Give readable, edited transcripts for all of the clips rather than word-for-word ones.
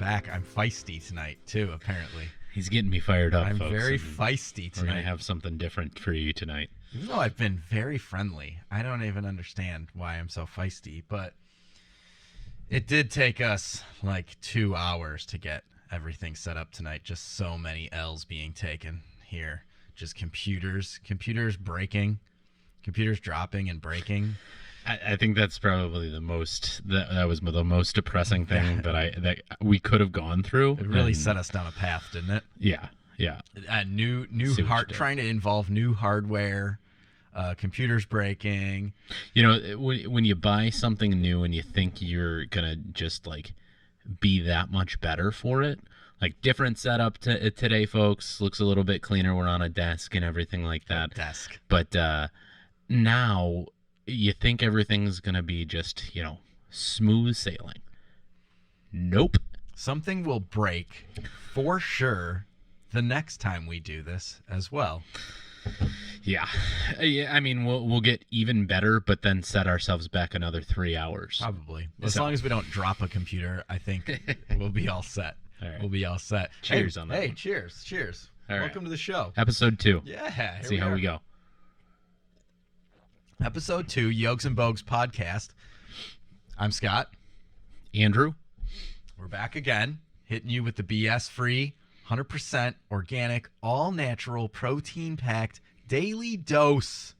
back. I'm feisty tonight, too, apparently. He's getting me fired up, I'm folks. very feisty tonight. We're going to have something different for you tonight. Even though I've been very friendly, I don't even understand why I'm so feisty, but it did take us like 2 hours to get everything set up tonight. Just so many L's being taken here. Just computers breaking, computers dropping and breaking. I think that's probably the most that was the most depressing thing that we could have gone through. It really set us down a path, didn't it? Yeah. New trying to involve new hardware, computers breaking. You know, when you buy something new and you think you're gonna just like be that much better for it, like different setup today, folks. Looks a little bit cleaner. We're on a desk and everything like that. But now you think everything's going to be just, smooth sailing. Nope. Something will break for sure the next time we do this as well. Yeah. I mean, we'll get even better, but then set ourselves back another 3 hours. Probably. As long as we don't drop a computer, I think we'll be all set. All right. We'll be all set. Cheers on that. Hey, one. cheers. All Welcome to the show. Episode 2. Yeah. See how we go. Episode 2, Yokes and Bogues podcast. I'm Scott. Andrew. We're back again, hitting you with the BS-free, 100% organic, all-natural, protein-packed daily dose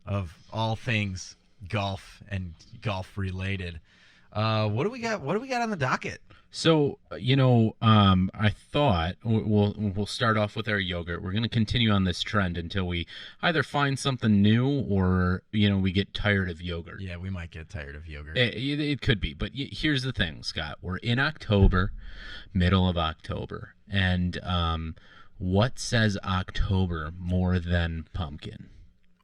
of all things golf and golf-related. What do we got? What do we got on the docket? So, I thought we'll start off with our yogurt. We're going to continue on this trend until we either find something new or, we get tired of yogurt. Yeah, we might get tired of yogurt. It could be. But here's the thing, Scott. We're in October, middle of October. And what says October more than pumpkin?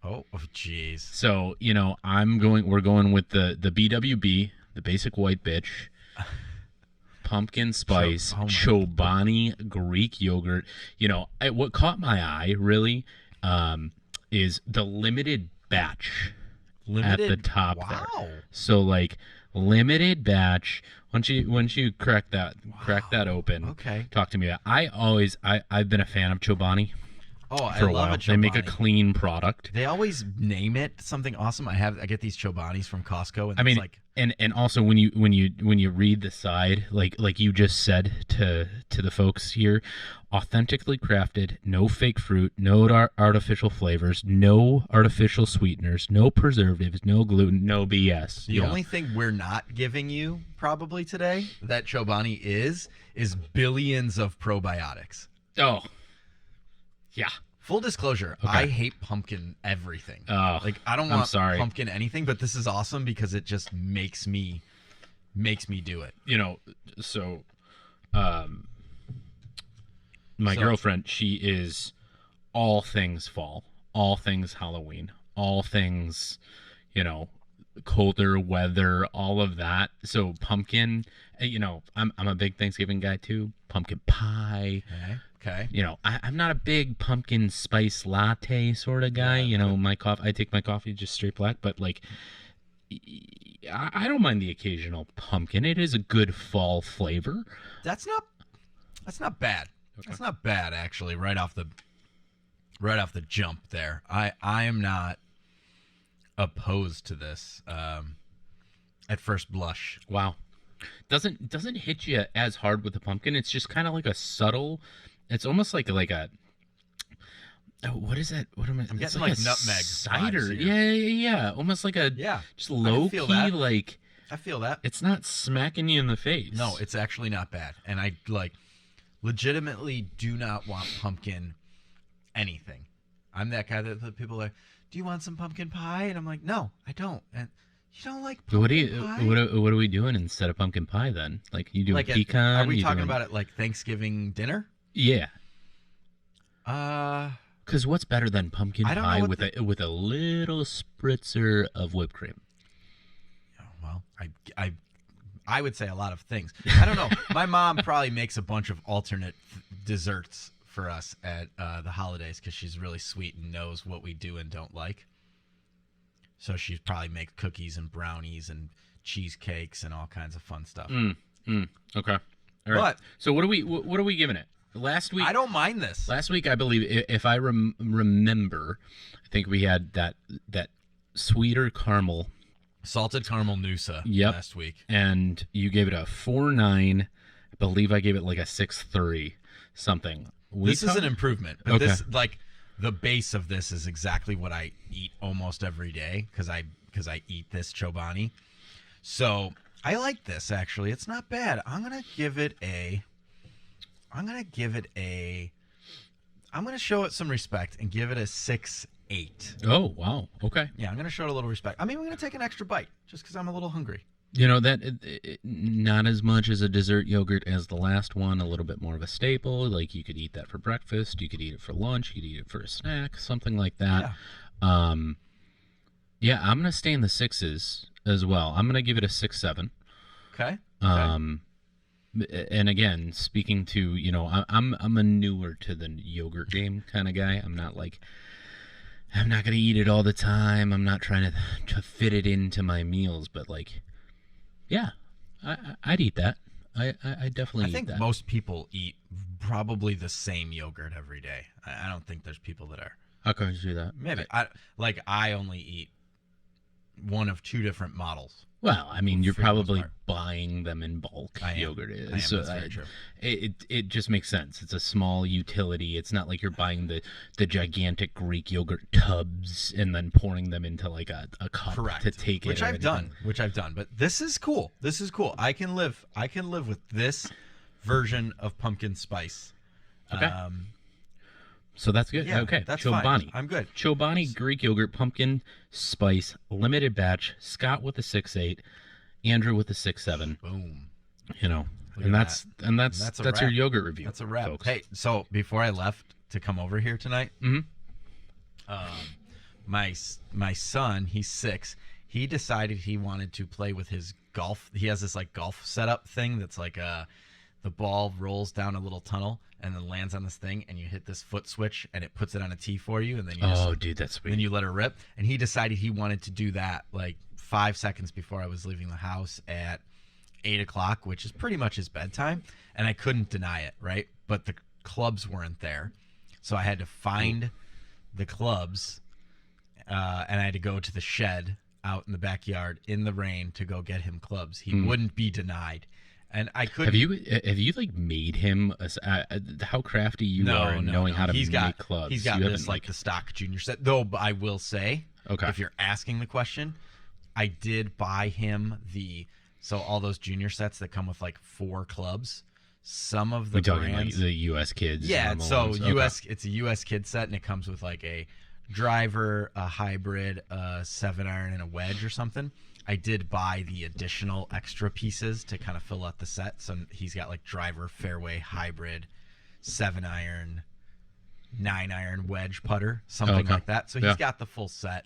Oh, jeez. So, we're going with the BWB, the basic white bitch. Pumpkin spice Chobani Greek yogurt. What caught my eye really is the limited batch at the top there. So like limited batch. Once you crack that open. Okay. Talk to me about. I've been a fan of Chobani. Oh, for a while. They make a clean product. They always name it something awesome. I get these Chobanis from Costco, and it's like, and also when you read the side, like you just said to the folks here, authentically crafted, no fake fruit, no artificial flavors, no artificial sweeteners, no preservatives, no gluten, no BS. The only thing we're not giving you probably today that Chobani is billions of probiotics. Oh. Yeah. Full disclosure, okay. I hate pumpkin everything. Oh, I don't want pumpkin anything, but this is awesome because it just makes me do it. So my girlfriend, she is all things fall, all things Halloween, all things, colder weather, all of that. So pumpkin, I'm a big Thanksgiving guy too. Pumpkin pie. Okay. I'm not a big pumpkin spice latte sort of guy. My coffee, I take my coffee just straight black, but like, I don't mind the occasional pumpkin. It is a good fall flavor. That's not bad. Okay. That's not bad actually. Right off the jump there. I am not opposed to this at first blush. Wow. Doesn't hit you as hard with the pumpkin. It's just kind of like a subtle. It's almost like a. What is that? What am I? I'm getting like nutmeg cider. Yeah. Almost like a just low key like. I feel that. It's not smacking you in the face. No, it's actually not bad. And I legitimately do not want pumpkin anything. I'm that guy that people are like, do you want some pumpkin pie? And I'm like, no, I don't. And you don't like pumpkin pie? What are we doing instead of pumpkin pie then? Like you do pecan? Are we talking about it like Thanksgiving dinner? Yeah. Because what's better than pumpkin pie with a little spritzer of whipped cream? Well, I would say a lot of things. I don't know. My mom probably makes a bunch of alternate desserts for us at the holidays because she's really sweet and knows what we do and don't like. So she probably makes cookies and brownies and cheesecakes and all kinds of fun stuff. Okay. All right. But So what are we giving it? Last week I don't mind this. Last week, I believe, if I remember, I think we had that sweeter caramel. Salted caramel Noosa Yep. last week. And you gave it a 4.9. I believe I gave it like a 6.3 something. This is an improvement. But Okay. this, like, the base of this is exactly what I eat almost every day because I eat this Chobani. So I like this, actually. It's not bad. I'm going to show it some respect and give it a 6.8. Oh, wow. Okay. Yeah, I'm going to show it a little respect. I mean, we're going to take an extra bite just because I'm a little hungry. You know, that not as much as a dessert yogurt as the last one, a little bit more of a staple. Like, you could eat that for breakfast, you could eat it for lunch, you could eat it for a snack, something like that. Yeah, I'm going to stay in the 6s as well. I'm going to give it a 6.7. Okay. And again, speaking to, you know, I'm a newer to the yogurt game kind of guy. I'm not going to eat it all the time. I'm not trying to fit it into my meals, but like, yeah, I'd eat that. I definitely eat that. I think most people eat probably the same yogurt every day. I don't think there's people that are. How can you do that? Maybe. I only eat one of 2 different models. Well, I mean, you're For the most probably part. buying them in bulk. I am. Yogurt is. I am. So That's very true. It just makes sense. It's a small utility. It's not like you're buying the gigantic Greek yogurt tubs and then pouring them into like a cup Correct. to take it. Which or I've anything. done. But this is cool. I can live with this version of pumpkin spice. Okay. So that's good. Yeah, Okay. that's Chobani. fine. I'm good. Chobani Greek yogurt pumpkin spice limited batch. Scott with a 6.8, Andrew with a 6.7. Boom. You know, Look and at that's a your wrap. yogurt review. That's a wrap. folks. Hey, so before I left to come over here tonight, my son, he's 6. He decided he wanted to play with his golf. He has this like golf setup thing that's like the ball rolls down a little tunnel and then lands on this thing, and you hit this foot switch and it puts it on a tee for you, and then you Dude, that's sweet. then you let it rip. And he decided he wanted to do that like 5 seconds before I was leaving the house at 8 o'clock, which is pretty much his bedtime, and I couldn't deny it, right? But the clubs weren't there, so I had to find the clubs, and I had to go to the shed out in the backyard in the rain to go get him clubs. He wouldn't be denied, and I couldn't. Have you like made him how crafty you are in knowing how to make clubs? He's got you this like the stock junior set, though. I will say, Okay. if you're asking the question, I did buy him all those junior sets that come with like 4 clubs. Some of the we're talking brands, like the U.S. kids. yeah. normal So ones. it's a U.S. kid set, and it comes with like a driver, a hybrid, a 7-iron, and a wedge or something. I did buy the additional extra pieces to kind of fill out the set. So he's got like driver, fairway, hybrid, 7-iron, 9-iron, wedge, putter, something like that. So he's got the full set.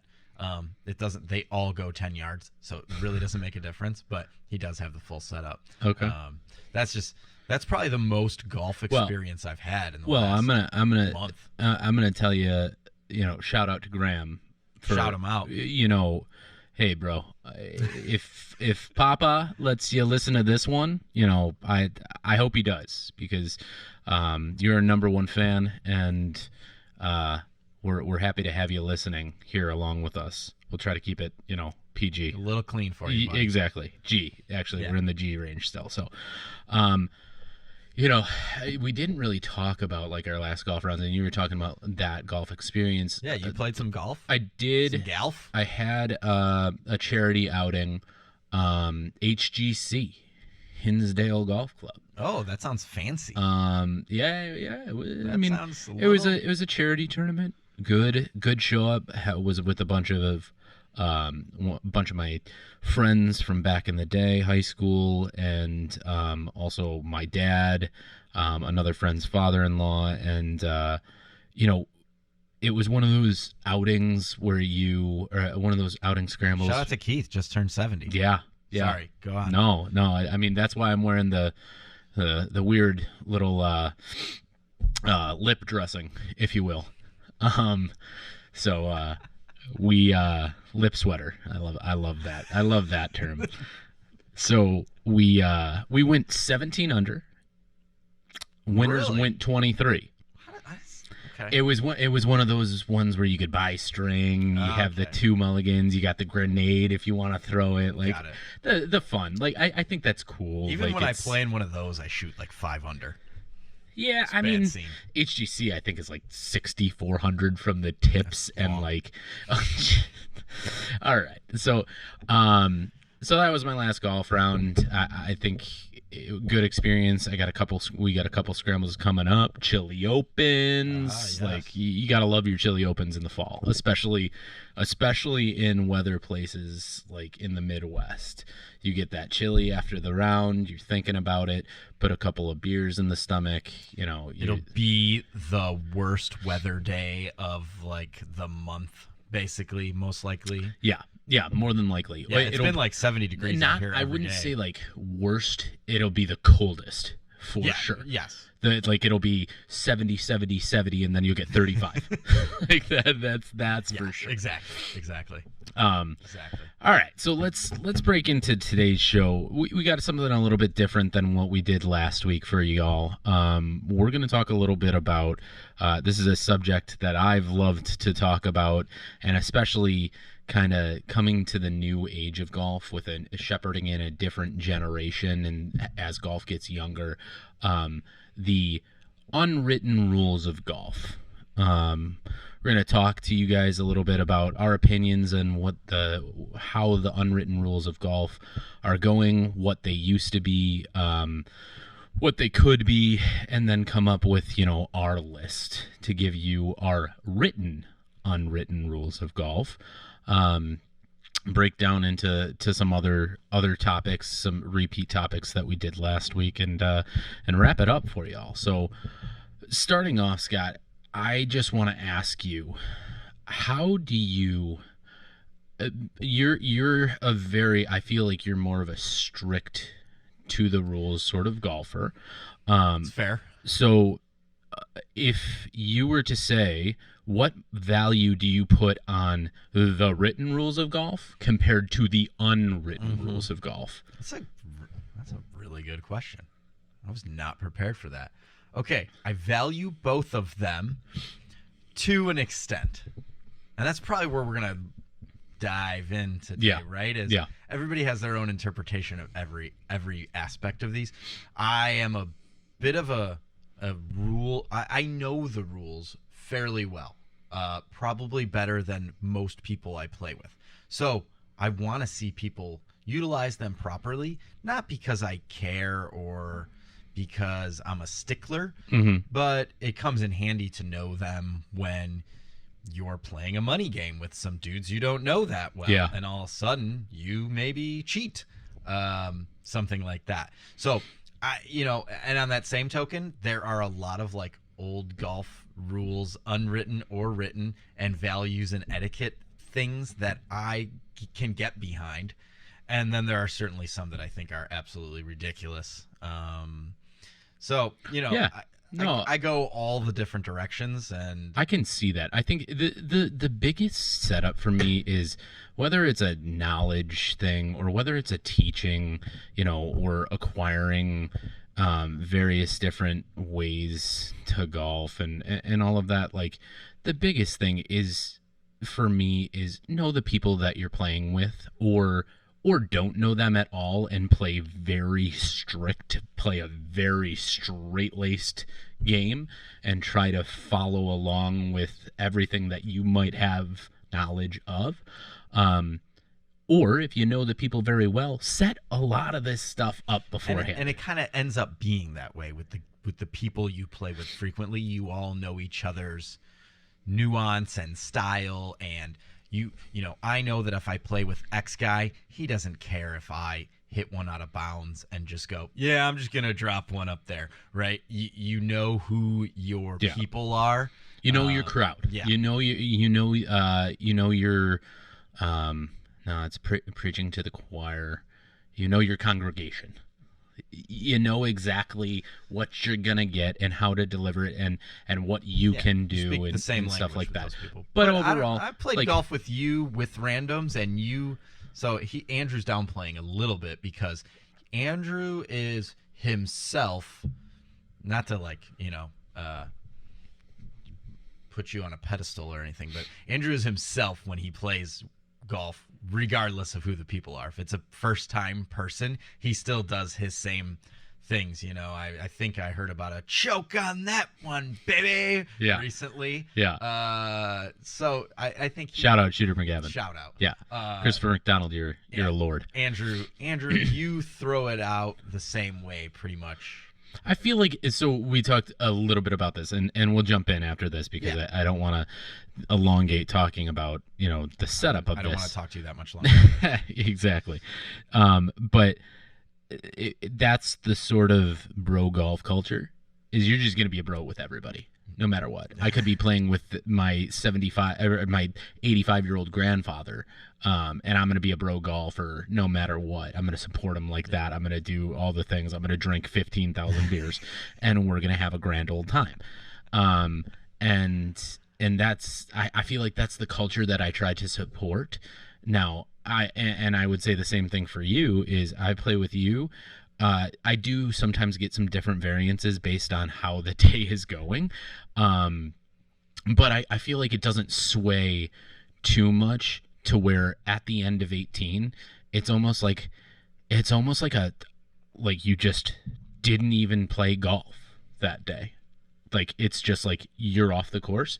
They all go 10 yards, so it really doesn't make a difference, but he does have the full setup. Okay. That's probably the most golf experience I've had in the last month. I'm gonna tell you, shout out to Graham. Shout him out. Hey bro, if Papa lets you listen to this one, I hope he does, because you're a #1 fan, and we're happy to have you listening here along with us. We'll try to keep it, PG. A little clean for you, buddy. Exactly. G. Actually, we're in the G range still. So, we didn't really talk about like our last golf rounds, and you were talking about that golf experience. Yeah, you played some golf? I did. Some golf? I had a charity outing, HGC, Hinsdale Golf Club. Oh, that sounds fancy. Yeah. Sounds it was a charity tournament. Good show up. Was with a bunch of my friends from back in the day, high school, and also my dad, another friend's father-in-law, and it was one of those outings where one of those outing scrambles. Shout out to Keith, just turned 70. Yeah. Sorry, go on. No. I mean, that's why I'm wearing the weird little lip dressing, if you will. We lip sweater. I love that. I love that term. So we went 17 under Winners Really? went 23. Okay. It was one of those ones where you could buy string. You have the 2 mulligans. You got the grenade if you want to throw it. Like Got it. the fun. Like I think that's cool. Even like, when I play in one of those, I shoot like 5 under. Yeah, It's I bad mean, scene. HGC I think is like 6,400 from the tips and like. All right, so that was my last golf round. I think good experience. We got a couple scrambles coming up. Chili Opens, Yes. like you gotta love your Chili Opens in the fall, especially in weather places like in the Midwest. You get that chili after the round. You're thinking about it. Put a couple of beers in the stomach. It'll be the worst weather day of like the month, basically, most likely. Yeah, more than likely. Yeah, it's been like 70 degrees out here I every wouldn't day. say like worst. It'll be the coldest for sure. Yes. Like it'll be 70, 70, 70, and then you'll get 35. Like that's for sure. Exactly. Exactly. All right, so let's break into today's show. We got something a little bit different than what we did last week for y'all. We're going to talk a little bit about this is a subject that I've loved to talk about, and especially kind of coming to the new age of golf with a shepherding in a different generation, and as golf gets younger, the unwritten rules of golf. We're going to talk to you guys a little bit about our opinions and how the unwritten rules of golf are going, what they used to be, what they could be, and then come up with, our list to give you our unwritten rules of golf. Break down into some other topics, some repeat topics that we did last week, and wrap it up for y'all. So starting off, Scott, I just want to ask you, how do you you're a very, I feel like you're more of a strict to the rules sort of golfer. It's fair. So if you were to say, what value do you put on the written rules of golf compared to the unwritten rules of golf? That's a really good question. I was not prepared for that. Okay, I value both of them to an extent. And that's probably where we're going to dive in today, right? Everybody has their own interpretation of every aspect of these. I am a bit of a rule. I know the rules fairly well, probably better than most people I play with. So I want to see people utilize them properly, not because I care or because I'm a stickler, but it comes in handy to know them when you're playing a money game with some dudes you don't know that well, and all of a sudden you maybe cheat, something like that. So and on that same token, there are a lot of like old golf rules, unwritten or written, and values and etiquette things that I can get behind. And then there are certainly some that I think are absolutely ridiculous. I go all the different directions, and I can see that. I think the biggest setup for me is whether it's a knowledge thing or whether it's a teaching, or acquiring various different ways to golf and all of that. Like, the biggest thing is for me is know the people that you're playing with, or don't know them at all and play a very straight-laced game and try to follow along with everything that you might have knowledge of. Or if you know the people very well, set a lot of this stuff up beforehand. And it kind of ends up being that way with the people you play with frequently. You all know each other's nuance and style, and I know that if I play with X guy, he doesn't care if I hit one out of bounds and just go, I'm just gonna drop one up there, right? You know who your people are. You know your crowd. Yeah. You know your no, it's preaching to the choir. You know your congregation. You know exactly what you're gonna get and how to deliver it and what you can do and stuff like that. But overall, I played golf with you with randoms, and Andrew's downplaying a little bit because Andrew is himself not to like, put you on a pedestal or anything, but Andrew is himself when he plays golf, regardless of who the people are. If it's a first-time person, he still does his same things. I think I heard about a choke on that one, baby, recently. Yeah. So I think shout out Shooter McGavin. Shout out. Yeah. Christopher McDonald, you're a lord. Andrew, you throw it out the same way, pretty much. I feel like, so we talked a little bit about this, and we'll jump in after this because I don't want to elongate talking about, the setup of this. I don't want to talk to you that much longer. Exactly. But that's the sort of bro golf culture, is you're just going to be a bro with everybody, no matter what. I could be playing with my 85-year-old grandfather, and I'm going to be a bro golfer no matter what. I'm going to support him like that. I'm going to do all the things. I'm going to drink 15,000 beers, and we're going to have a grand old time. And that's, I feel like that's the culture that I try to support. Now, I would say the same thing for you, is I play with you. I do sometimes get some different variances based on how the day is going. But I feel like it doesn't sway too much to where at the end of 18, it's almost like you just didn't even play golf that day. Like, it's just like you're off the course.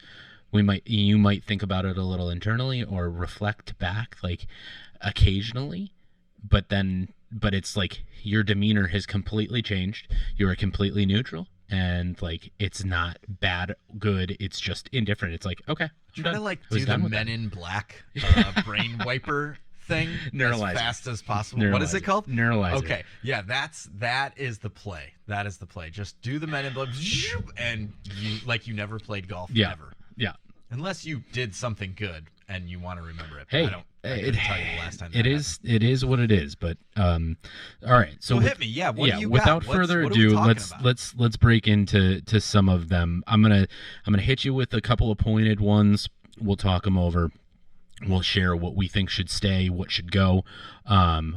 You might think about it a little internally or reflect back like occasionally, but it's like your demeanor has completely changed. You're completely neutral, and like it's not bad, good. It's just indifferent. It's like, okay, try to like do the Men in Black brain wiper thing Neurolizer. As fast as possible. What is it called? Neurolizer. Okay, yeah, that is the play. That is the play. Just do the Men in Black, and you never played golf ever. Yeah. Unless you did something good and you want to remember it. Hey, I couldn't tell you the last time. It is what it is. But all right. So hit me. Yeah. What do you without got? further ado, let's break into some of them. I'm gonna hit you with a couple of pointed ones. We'll talk them over. We'll share what we think should stay, what should go.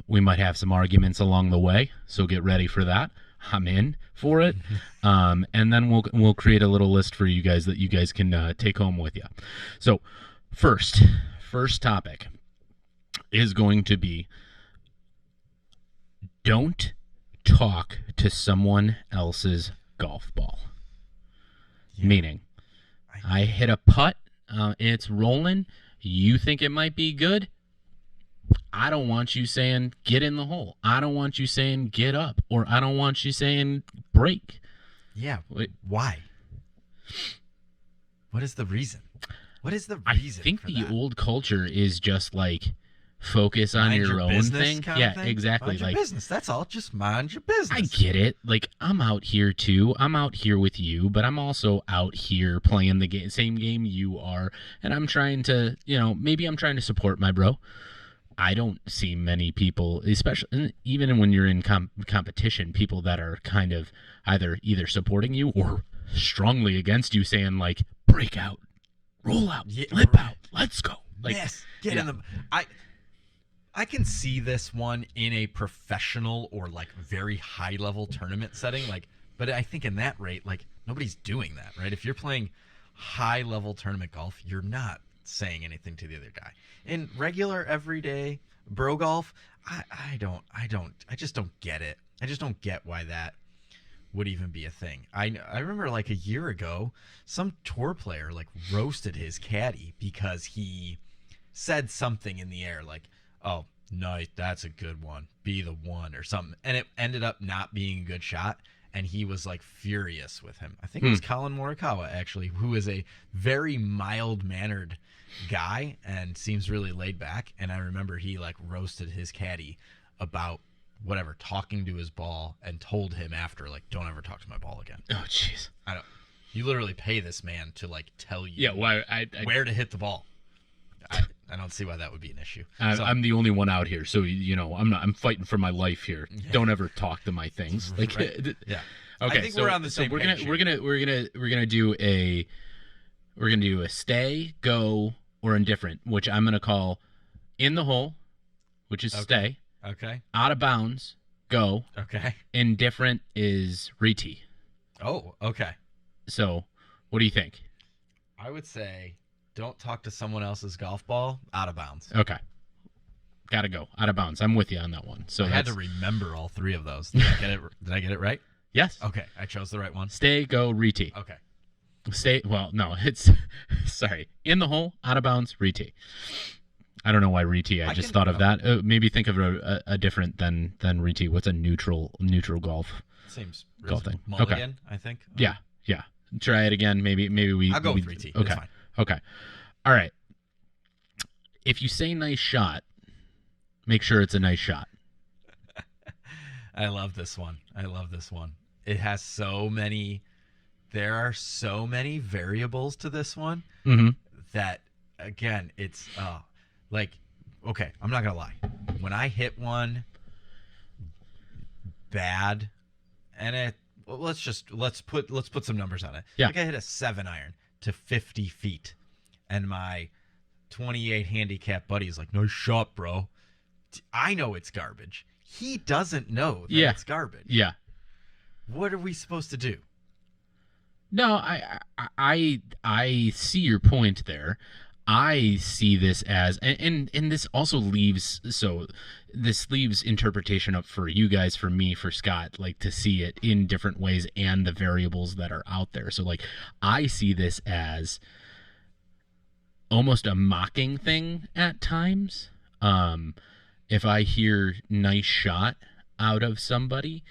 We might have some arguments along the way, so get ready for that. I'm in for it. And then we'll create a little list for you guys that you guys can take home with you. So first topic is going to be, don't talk to someone else's golf ball. Yeah. Meaning, I hit a putt, it's rolling, you think it might be good, I don't want you saying get in the hole. I don't want you saying get up, or I don't want you saying break. Yeah. Why? What is the reason? What is the reason? I think the old culture is just like focus on your own thing. Yeah, thing? Exactly. Mind your business. That's all. Just mind your business. I get it. Like, I'm out here too. I'm out here with you, but I'm also out here playing the same game you are, and I'm trying to, maybe I'm trying to support my bro. I don't see many people, especially even when you're in competition, people that are kind of either supporting you or strongly against you, saying like, break out, roll out, lip out, let's go. Like, yes, get in the. I can see this one in a professional or like very high level tournament setting, like, but I think in that rate, like, nobody's doing that, right? If you're playing high level tournament golf, you're not saying anything to the other guy. In regular everyday bro golf, I just don't get it. I just don't get why that would even be a thing. I remember like a year ago, some tour player like roasted his caddy because he said something in the air like, oh, nice, that's a good one, be the one, or something, and it ended up not being a good shot. And he was like furious with him. I think it was Colin Morikawa, actually, who is a very mild-mannered guy and seems really laid back. And I remember he like roasted his caddy about whatever, talking to his ball, and told him after, like, don't ever talk to my ball again. Oh, jeez. You literally pay this man to like tell you where to hit the ball. I don't see why that would be an issue. I'm the only one out here, so I'm fighting for my life here. Yeah. Don't ever talk to my things. Like, right. Yeah. Okay, I think we're on the same page. We're gonna do a stay, go, or indifferent, which I'm gonna call in the hole, which is stay. Okay. Out of bounds, go. Okay. Indifferent is re-tee. Oh, okay. So, what do you think? I would say don't talk to someone else's golf ball out of bounds. Okay. Gotta go. Out of bounds. I'm with you on that one. So I had to remember all three of those. Did I get it? Did I get it right? Yes. Okay, I chose the right one. Stay, go, re-tee. Okay. Stay, well, no, it's, sorry. In the hole, out of bounds, re-tee. I don't know why re-tee. I just thought of that. Maybe think of a different than re-tee. What's a neutral golf? Seems golf thing. Mulligan, I think. Yeah. Try it again. Maybe we. I'll go with re-tee. Okay. It's fine. Okay. All right. If you say nice shot, make sure it's a nice shot. I love this one. It has so many. There are so many variables to this one that, again, it's like, okay, I'm not gonna lie. When I hit one bad, and let's put some numbers on it. Yeah. Like I hit a 7-iron to 50 feet, and my 28 handicap buddy is like, "Nice shot, bro." I know it's garbage. He doesn't know that it's garbage. Yeah. What are we supposed to do? No, I see your point there. I see this as, and this also leaves, so this leaves interpretation up for you guys, for me, for Scott, like to see it in different ways and the variables that are out there. So like, I see this as almost a mocking thing at times. If I hear nice shot out of somebody,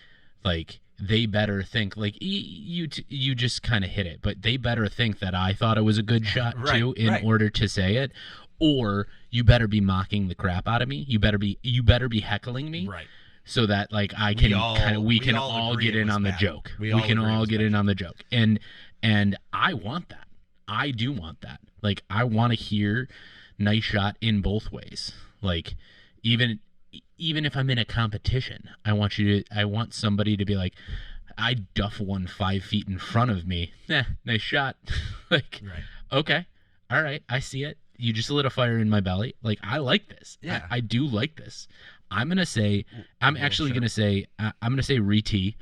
like, they better think, like, you just kind of hit it, but they better think that I thought it was a good shot too in order to say it, or you better be mocking the crap out of me. You better be heckling me, Right? So that like I can we can all get in on the joke. We can all get in on the joke, and I want that. I do want that. Like, I want to hear nice shot in both ways. Like, even if I'm in a competition, I want somebody to be like, I duff one 5 feet in front of me. Nice shot. Like, okay, all right, I see it. You just lit a fire in my belly. Like, I like this. Yeah, I do like this. I'm actually gonna say re-tee,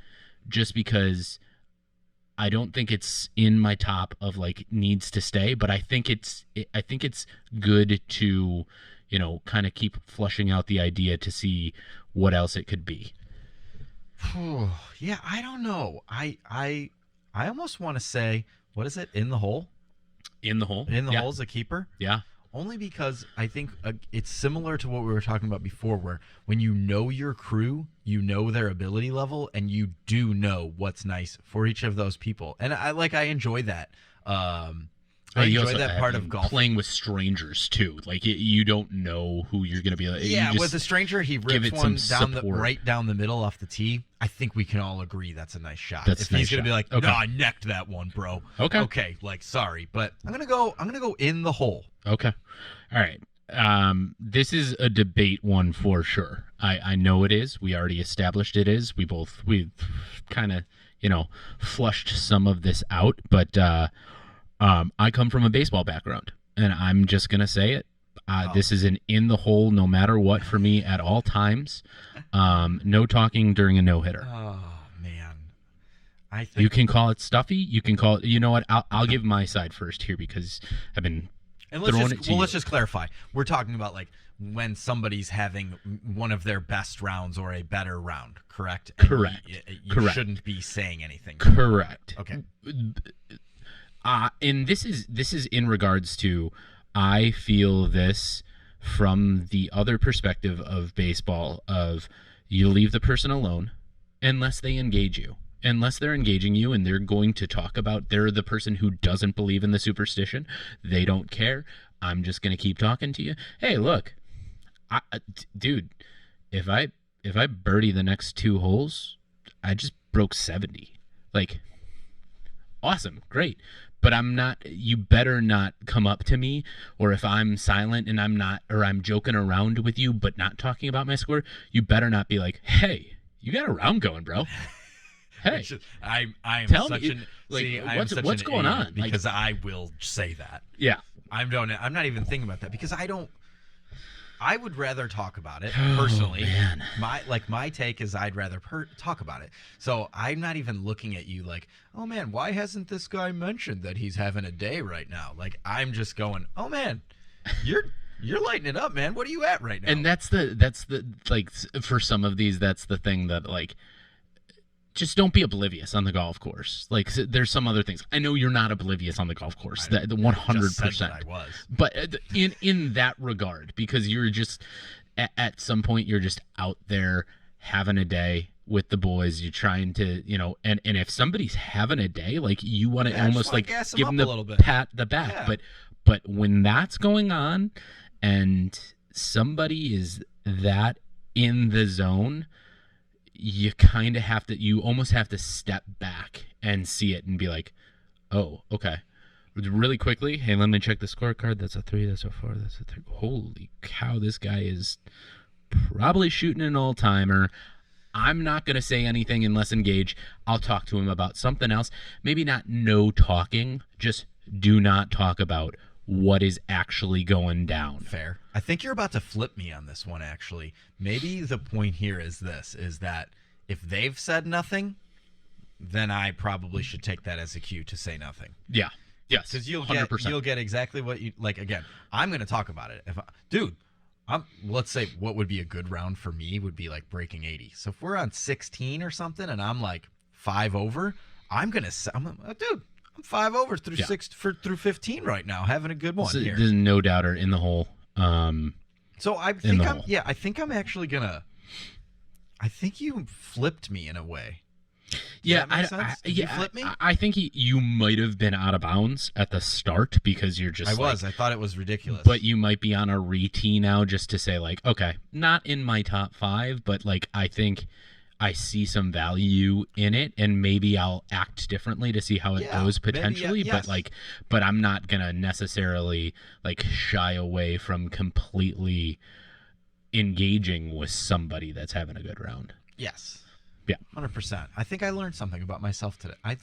just because I don't think it's in my top of like needs to stay, but I think it's good to, kind of keep flushing out the idea to see what else it could be. Yeah, I don't know. I almost want to say, what is it? In the hole? In the hole? In the hole's a keeper? Yeah. Only because I think it's similar to what we were talking about before, where when you know your crew, you know their ability level, and you do know what's nice for each of those people. And I enjoy that. I enjoy that part of golf. Playing with strangers too, like you don't know who you're gonna be. Like, yeah, with a stranger, he rips one right down the middle off the tee. I think we can all agree that's a nice shot. If he's gonna be like, "No, I necked that one, bro." Okay, like, sorry, but I'm gonna go in the hole. Okay, all right. This is a debate one for sure. I know it is. We already established it is. We've kind of flushed some of this out, but. I come from a baseball background, and I'm just going to say it. This is an in the hole no matter what for me at all times. No talking during a no-hitter. Oh, man. I think you can call it stuffy. You can call it, you know what? I'll give my side first here because I've been throwing it to you. Let's just clarify. We're talking about like when somebody's having one of their best rounds or a better round, correct? And correct. You shouldn't be saying anything. Correct. Okay. And this is in regards to, I feel this from the other perspective of baseball, of you leave the person alone unless they engage you. Unless they're engaging you and they're going to talk about, they're the person who doesn't believe in the superstition. They don't care. I'm just going to keep talking to you. Hey, look, dude, if I birdie the next 2 holes, I just broke 70. Like, awesome, great. But you better not come up to me, or if I'm silent and I'm joking around with you but not talking about my score, you better not be like, hey, you got a round going, bro. Hey, I'm tell such me, an like, see, what's going on? Because I will say that. Yeah. I'm not even thinking about that because I don't. I would rather talk about it Oh, personally. man. My take is I'd rather talk about it. So I'm not even looking at you like, oh man, why hasn't this guy mentioned that he's having a day right now? Like I'm just going, oh man, you're lighting it up, man. What are you at right now? And that's the like for some of these, that's the thing that like. Just don't be oblivious on the golf course. Like there's some other things. I know you're not oblivious on the golf course. That 100%. I was. But in that regard, because you're just at some point you're just out there having a day with the boys. You're trying to, and if somebody's having a day, like you want to almost like give them the pat the back. Yeah. But when that's going on, and somebody is that in the zone, you kind of have to, you almost have to step back and see it and be like, oh, okay. Really quickly, hey, let me check the scorecard. That's a 3, that's a 4, that's a 3. Holy cow, this guy is probably shooting an all-timer. I'm not going to say anything unless engaged. I'll talk to him about something else. Maybe not no talking, just do not talk about what is actually going down. Fair. I think you're about to flip me on this one, actually. Maybe the point here is this, is that if they've said nothing, then I probably should take that as a cue to say nothing. Yeah. Yes. Because 100%. you'll get exactly what you like. Again, I'm going to talk about it. Let's say what would be a good round for me would be like breaking 80. So if we're on 16 or something and I'm like 5 over, I'm 5 over through through 15 right now, having a good one So here. there's no doubter in the hole. So I think I'm actually gonna. I think you flipped me in a way. Yeah, Did you flip me? I think you might have been out of bounds at the start because you're just. I thought it was ridiculous. But you might be on a re-tee now just to say like, okay, not in my top 5, but like I think I see some value in it, and maybe I'll act differently to see how it goes potentially. Maybe, yes. But I'm not gonna necessarily like shy away from completely engaging with somebody that's having a good round. Yes. Yeah. 100%. I think I learned something about myself today. I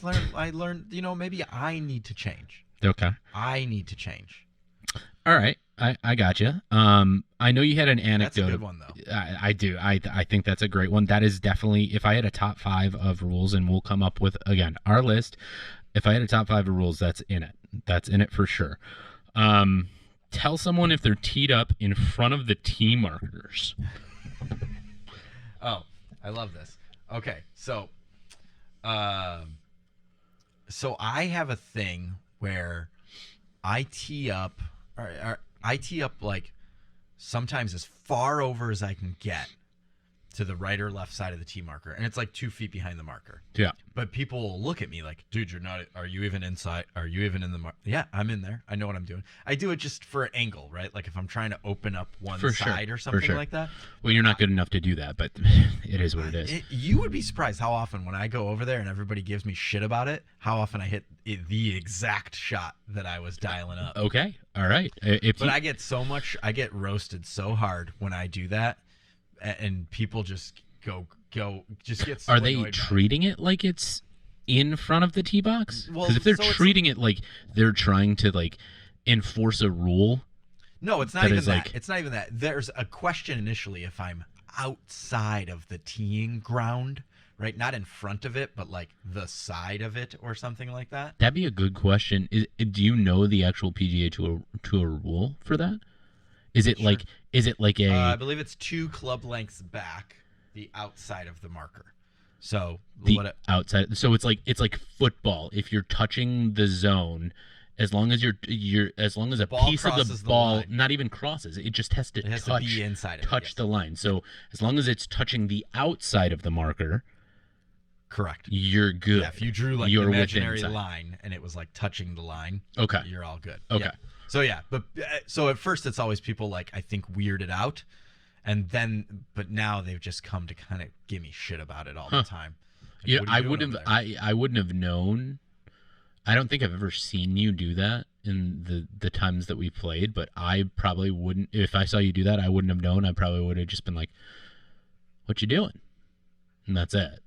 learned, maybe I need to change. Okay. I need to change. All right. I got you. I know you had an anecdote. That's a good one, though. I do. I think that's a great one. That is definitely, if I had a top 5 of rules, and we'll come up with, again, our list. If I had a top 5 of rules, that's in it. That's in it for sure. Tell someone if they're teed up in front of the tee markers. Oh, I love this. Okay, so I have a thing where I tee up, like sometimes as far over as I can get to the right or left side of the tee marker, and it's like 2 feet behind the marker. Yeah. But people will look at me like, dude, you're not. Are you even inside? Are you even in the marker? Yeah, I'm in there. I know what I'm doing. I do it just for an angle, right? Like if I'm trying to open up one side or something like that. Well, you're not good enough to do that, but it is what it is. You would be surprised how often when I go over there and everybody gives me shit about it, how often I hit the exact shot that I was dialing up. Okay. All right. I get roasted so hard when I do that, and people just get so Are they annoyed treating it like it's in front of the tee box? Well, because if they're so treating it like they're trying to like enforce a rule. No, it's not even that. It's not even that. There's a question initially if I'm outside of the teeing ground, right? Not in front of it, but like the side of it or something like that. That'd be a good question. Do you know the actual PGA Tour rule for that? Is it like a? I believe it's 2 club lengths back, the outside of the marker. So outside. So it's like football. If you're touching the zone, as long as as long as a piece of the ball not even crosses, it just has to be inside touch the line. So as long as it's touching the outside of the marker, correct, you're good. Yeah, if you drew like an imaginary line and it was like touching the line, okay, you're all good. Okay. Yeah. So at first it's always people like I think weirded out, but now they've just come to kind of give me shit about it all the time. Like, yeah, I wouldn't have known. I don't think I've ever seen you do that in the times that we played, but I probably wouldn't. If I saw you do that, I wouldn't have known. I probably would have just been like, "What you doing?" And that's it.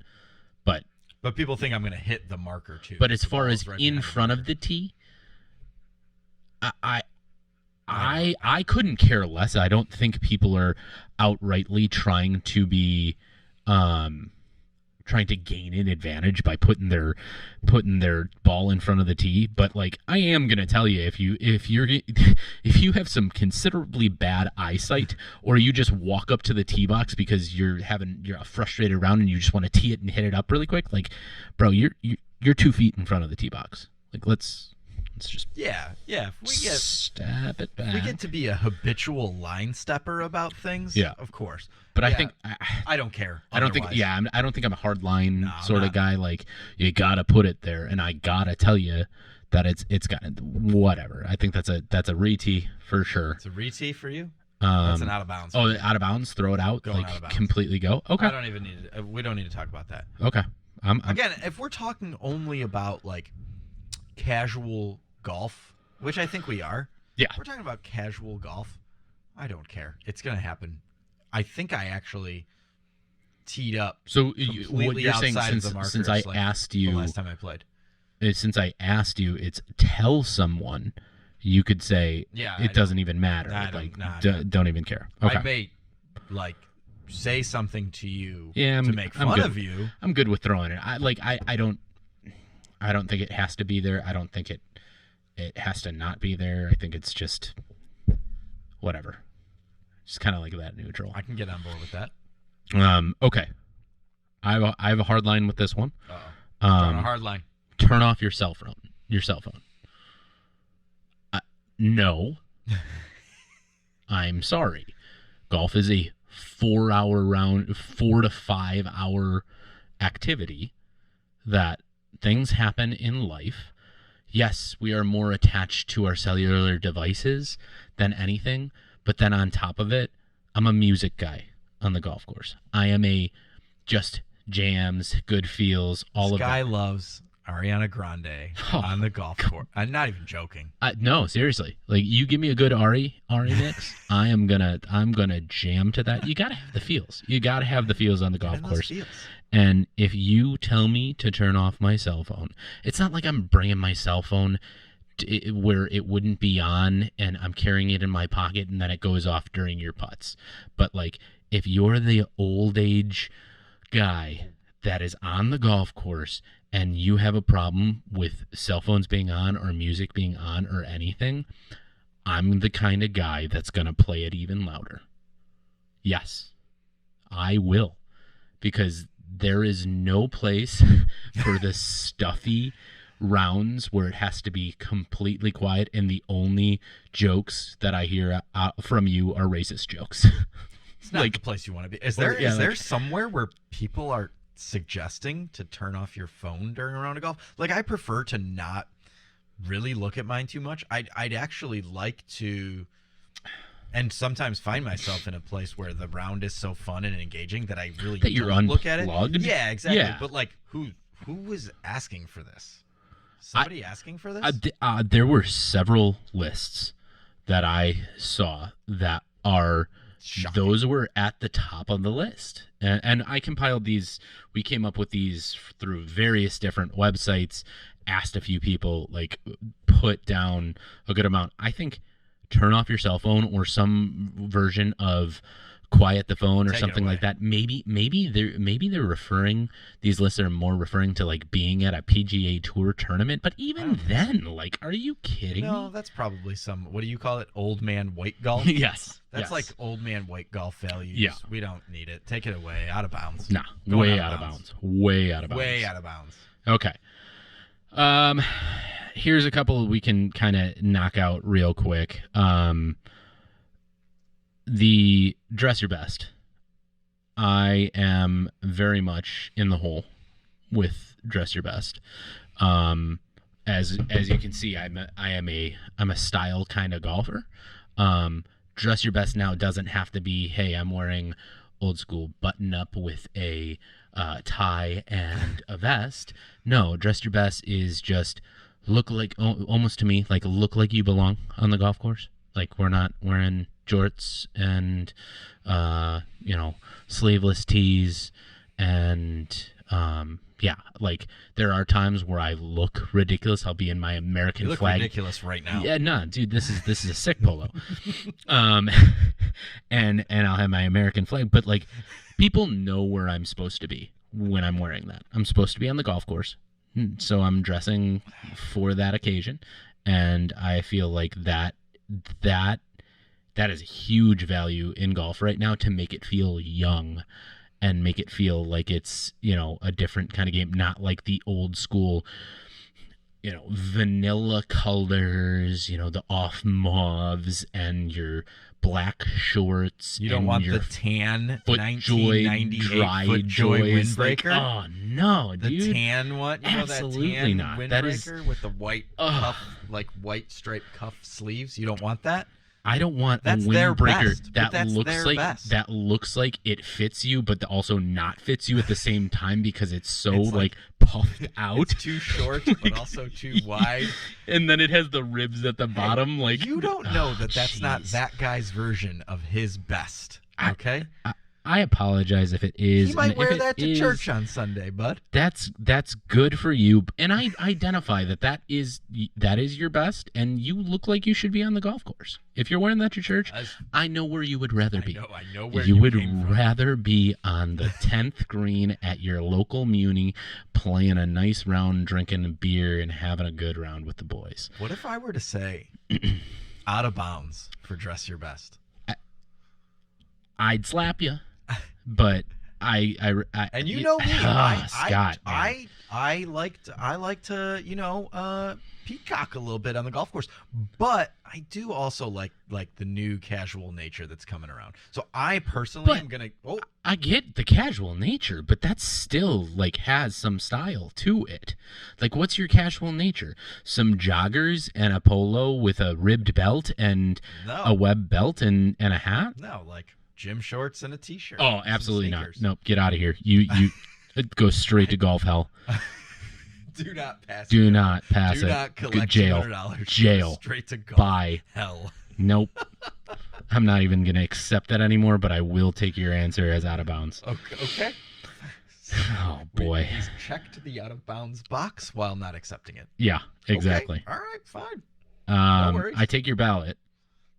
But people think I'm going to hit the marker too. But as far as in front of the tee, I couldn't care less. I don't think people are outrightly trying to be trying to gain an advantage by putting their ball in front of the tee, but like I am gonna tell you, if you have some considerably bad eyesight, or you just walk up to the tee box because you're a frustrated round and you just want to tee it and hit it up really quick, like, bro, you're 2 feet in front of the tee box. Like, let's just if step it back. we get to be a habitual line stepper about things. Yeah, of course. But yeah, I think I don't care. I don't think I'm a hard line sort of guy. Like, you gotta put it there, and I gotta tell you that it's got whatever. I think that's a re-tee for sure. It's a re-tee for you. That's an out of bounds. Oh, out of bounds. Throw it out. Going like out of bounds. Completely go. Okay. I don't even need it. We don't need to talk about that. Okay. Again, if we're talking only about like casual golf, which I think we are. Yeah. We're talking about casual golf. I don't care. It's gonna happen. I think I actually teed up. So what you're saying, since I asked you the last time I played, since I asked you, it's tell someone. You could say it doesn't even matter. Don't even care. Okay. I may like say something to you to make fun of you. I'm good with throwing it. I don't think it has to be there. I don't think it has to not be there. I think it's just whatever. Just kind of like that neutral. I can get on board with that. Okay. I have a hard line with this one. On a hard line. Turn off your cell phone. No. I'm sorry. Golf is a 4 to 5 hour activity that things happen in life. Yes, we are more attached to our cellular devices than anything. But then on top of it, I'm a music guy on the golf course. I am a just jams, good feels, all of that. This guy loves Ariana Grande on the golf course. I'm not even joking. No, seriously. Like, you give me a good Ari mix, I'm gonna jam to that. You gotta have the feels. You gotta have the feels on the golf course. And if you tell me to turn off my cell phone, it's not like I'm bringing my cell phone where it wouldn't be on and I'm carrying it in my pocket and then it goes off during your putts. But like, if you're the old age guy that is on the golf course and you have a problem with cell phones being on or music being on or anything, I'm the kind of guy that's going to play it even louder. Yes, I will. Because there is no place for the stuffy rounds where it has to be completely quiet and the only jokes that I hear from you are racist jokes. It's not like the place you want to be. Is there somewhere where people are suggesting to turn off your phone during a round of golf? Like, I prefer to not really look at mine too much. I'd actually like to, and sometimes find myself in a place where the round is so fun and engaging that I really don't look at it. Yeah, exactly. Yeah. But like, who was asking for this? Somebody asking for this? There were several lists that I saw that are shocking. Those were at the top of the list. And I compiled these. We came up with these through various different websites, asked a few people, like, put down a good amount. I think turn off your cell phone or some version of quiet the phone or something like that. Maybe they're referring, these lists are more referring to like being at a PGA Tour tournament, but even then, like, are you kidding me? No, that's probably some, what do you call it, old man white golf? Yes. That's like old man white golf values. Yeah. We don't need it. Take it away. Out of bounds. Nah, way out of bounds. Way out of bounds. Way out of bounds. Okay. Here's a couple we can kind of knock out real quick. The dress your best. I am very much in the hole with dress your best. As you can see, I'm a style kind of golfer. Dress your best now doesn't have to be, hey, I'm wearing old school button up with a tie and a vest. No, dress your best is just look like, almost to me, like look like you belong on the golf course. Like, we're not wearing jorts and sleeveless tees and yeah, like there are times where I look ridiculous. I'll be in my American You look flag. ridiculous right now. Yeah, no, dude, this is a sick polo. um, and I'll have my American flag, but like people know where I'm supposed to be when I'm wearing that. I'm supposed to be on the golf course, so I'm dressing for that occasion, and I feel like that is a huge value in golf right now to make it feel young and make it feel like it's, a different kind of game, not like the old school, vanilla colors, the off mauves and your black shorts. You don't and want your the tan FootJoy 1998 dry FootJoy joys. windbreaker. Like, oh no, The dude! tan one, Absolutely that tan not. windbreaker That is- with the white cuff, like white striped cuff sleeves. You don't want that. I don't want That's a their windbreaker best, but that's their best. that looks like it fits you, but also not fits you at the same time because it's so It's like puffed out. It's too short, but also too wide. And then it has the ribs at the bottom. Like You don't know oh, that's not jeez. that guy's version of his best. Okay, I apologize if it is. he might and wear if it that to is, church on Sunday, bud. That's good for you, and I identify that is your best, and you look like you should be on the golf course. If you're wearing that to church, I know where you would rather be. I know where you would came from. rather be on the 10th green at your local muni, playing a nice round, drinking a beer, and having a good round with the boys. What if I were to say out of bounds for dress your best? I'd slap you, but I And you know me, Scott, I like to peacock a little bit on the golf course, but I do also like the new casual nature that's coming around. So I personally am gonna. Oh, I get the casual nature, but that's still like has some style to it. Like, what's your casual nature? Some joggers and a polo with a ribbed belt and a web belt and a hat? No, like gym shorts and a t-shirt. Oh, absolutely not. Nope, get out of here. You go straight to golf hell. Do not pass. Do not pass Do it. not collect Jail. $200. Jail. Straight to golf Bye. hell. Nope. I'm not even going to accept that anymore, but I will take your answer as out of bounds. Okay. Oh, boy. He's checked the out of bounds box while not accepting it. Yeah, exactly. Okay. All right, fine. No worries. I take your ballot.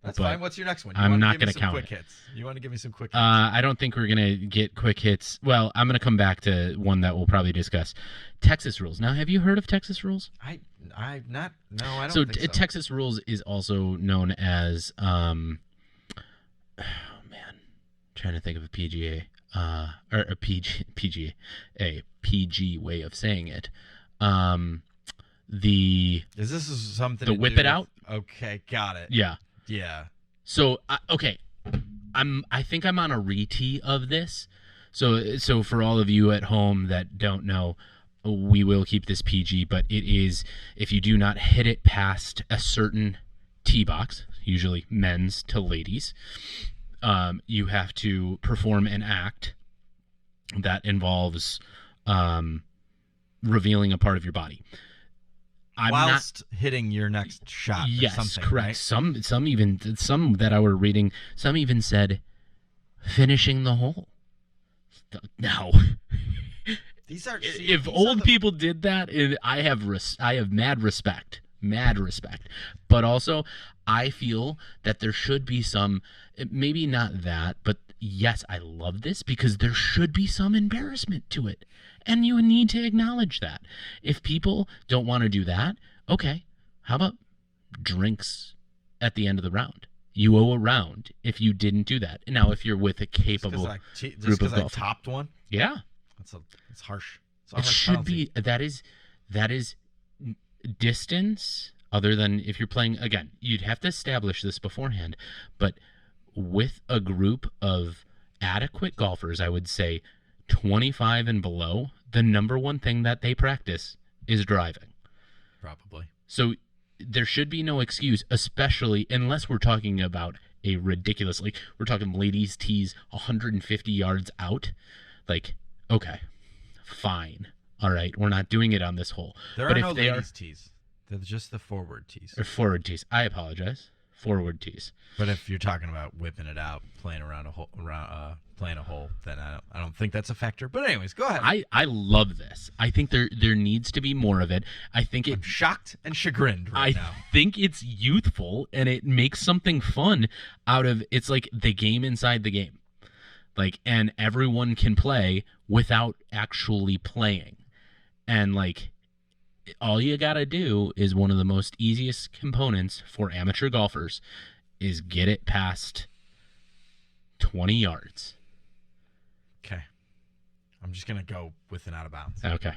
That's fine. What's your next one? I'm not going to count quick it. hits. You want to give me some quick hits? I don't think we're going to get quick hits. Well, I'm going to come back to one that we'll probably discuss. Texas rules. Now, have you heard of Texas rules? I don't think so. Texas rules is also known as, trying to think of a PGA, or a PGA, a PG way of saying it. Is this something the to whip do it out? Okay, got it. Yeah. Yeah. So okay, I think I'm on a re-tee of this. So for all of you at home that don't know, we will keep this PG, but it is if you do not hit it past a certain tee box, usually men's to ladies, you have to perform an act that involves revealing a part of your body. Whilst hitting your next shot. Yes, or something, correct. Right? Some that I were reading, some even said finishing the hole. No. If old people did that, I have mad respect. But also, I feel that there should be some, maybe not that, but yes, I love this because there should be some embarrassment to it. And you need to acknowledge that. If people don't want to do that, okay, how about drinks at the end of the round? You owe a round if you didn't do that. Now, if you're with a capable group of golfers. I topped one? Yeah. It's harsh. It should be, that is distance, other than if you're playing, again, you'd have to establish this beforehand, but with a group of adequate golfers, I would say 25 and below, the number one thing that they practice is driving. Probably. So there should be no excuse, especially unless we're talking about a ridiculously, we're talking ladies' tees 150 yards out. Like, okay, fine. All right, we're not doing it on this hole. There are no ladies' tees. They're just the forward tees. Or forward tees. I apologize. forward tees. But if you're talking about whipping it out, playing around a hole, playing a hole, then I don't think that's a factor. But anyways, go ahead. I love this. I think there needs to be more of it. I think I'm shocked and chagrined right now. I think it's youthful, and it makes something fun out of. It's like the game inside the game, like, and everyone can play without actually playing, and like, all you gotta do is one of the most easiest components for amateur golfers is get it past 20 yards. Okay. I'm just going to go with an out of bounds. Okay.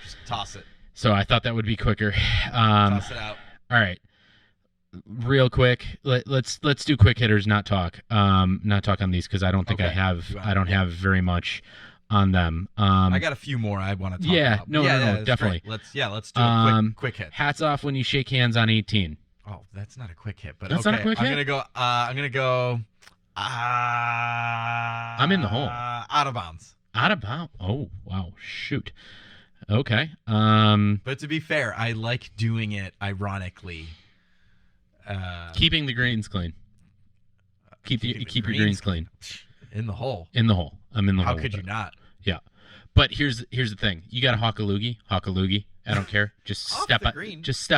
Just toss it. So I thought that would be quicker. Toss it out. All right. Real quick. Let's do quick hitters, not talk. Not talk on these because I don't think I have have very much on them. I got a few more I want to talk about. No, definitely. Great. Let's do a quick hit. Hats off when you shake hands on 18. Oh, that's not a quick hit, but that's okay. Not a quick hit? I'm gonna go. I'm in the hole. Out of bounds. Out of bounds. Oh wow, shoot. Okay. But to be fair, I like doing it ironically. Keeping the greens clean. Keep your greens clean. In the hole. In the hole. I'm in the hole. How could you not? Yeah. But here's the thing. You got to hawk a loogie. I don't care. Just step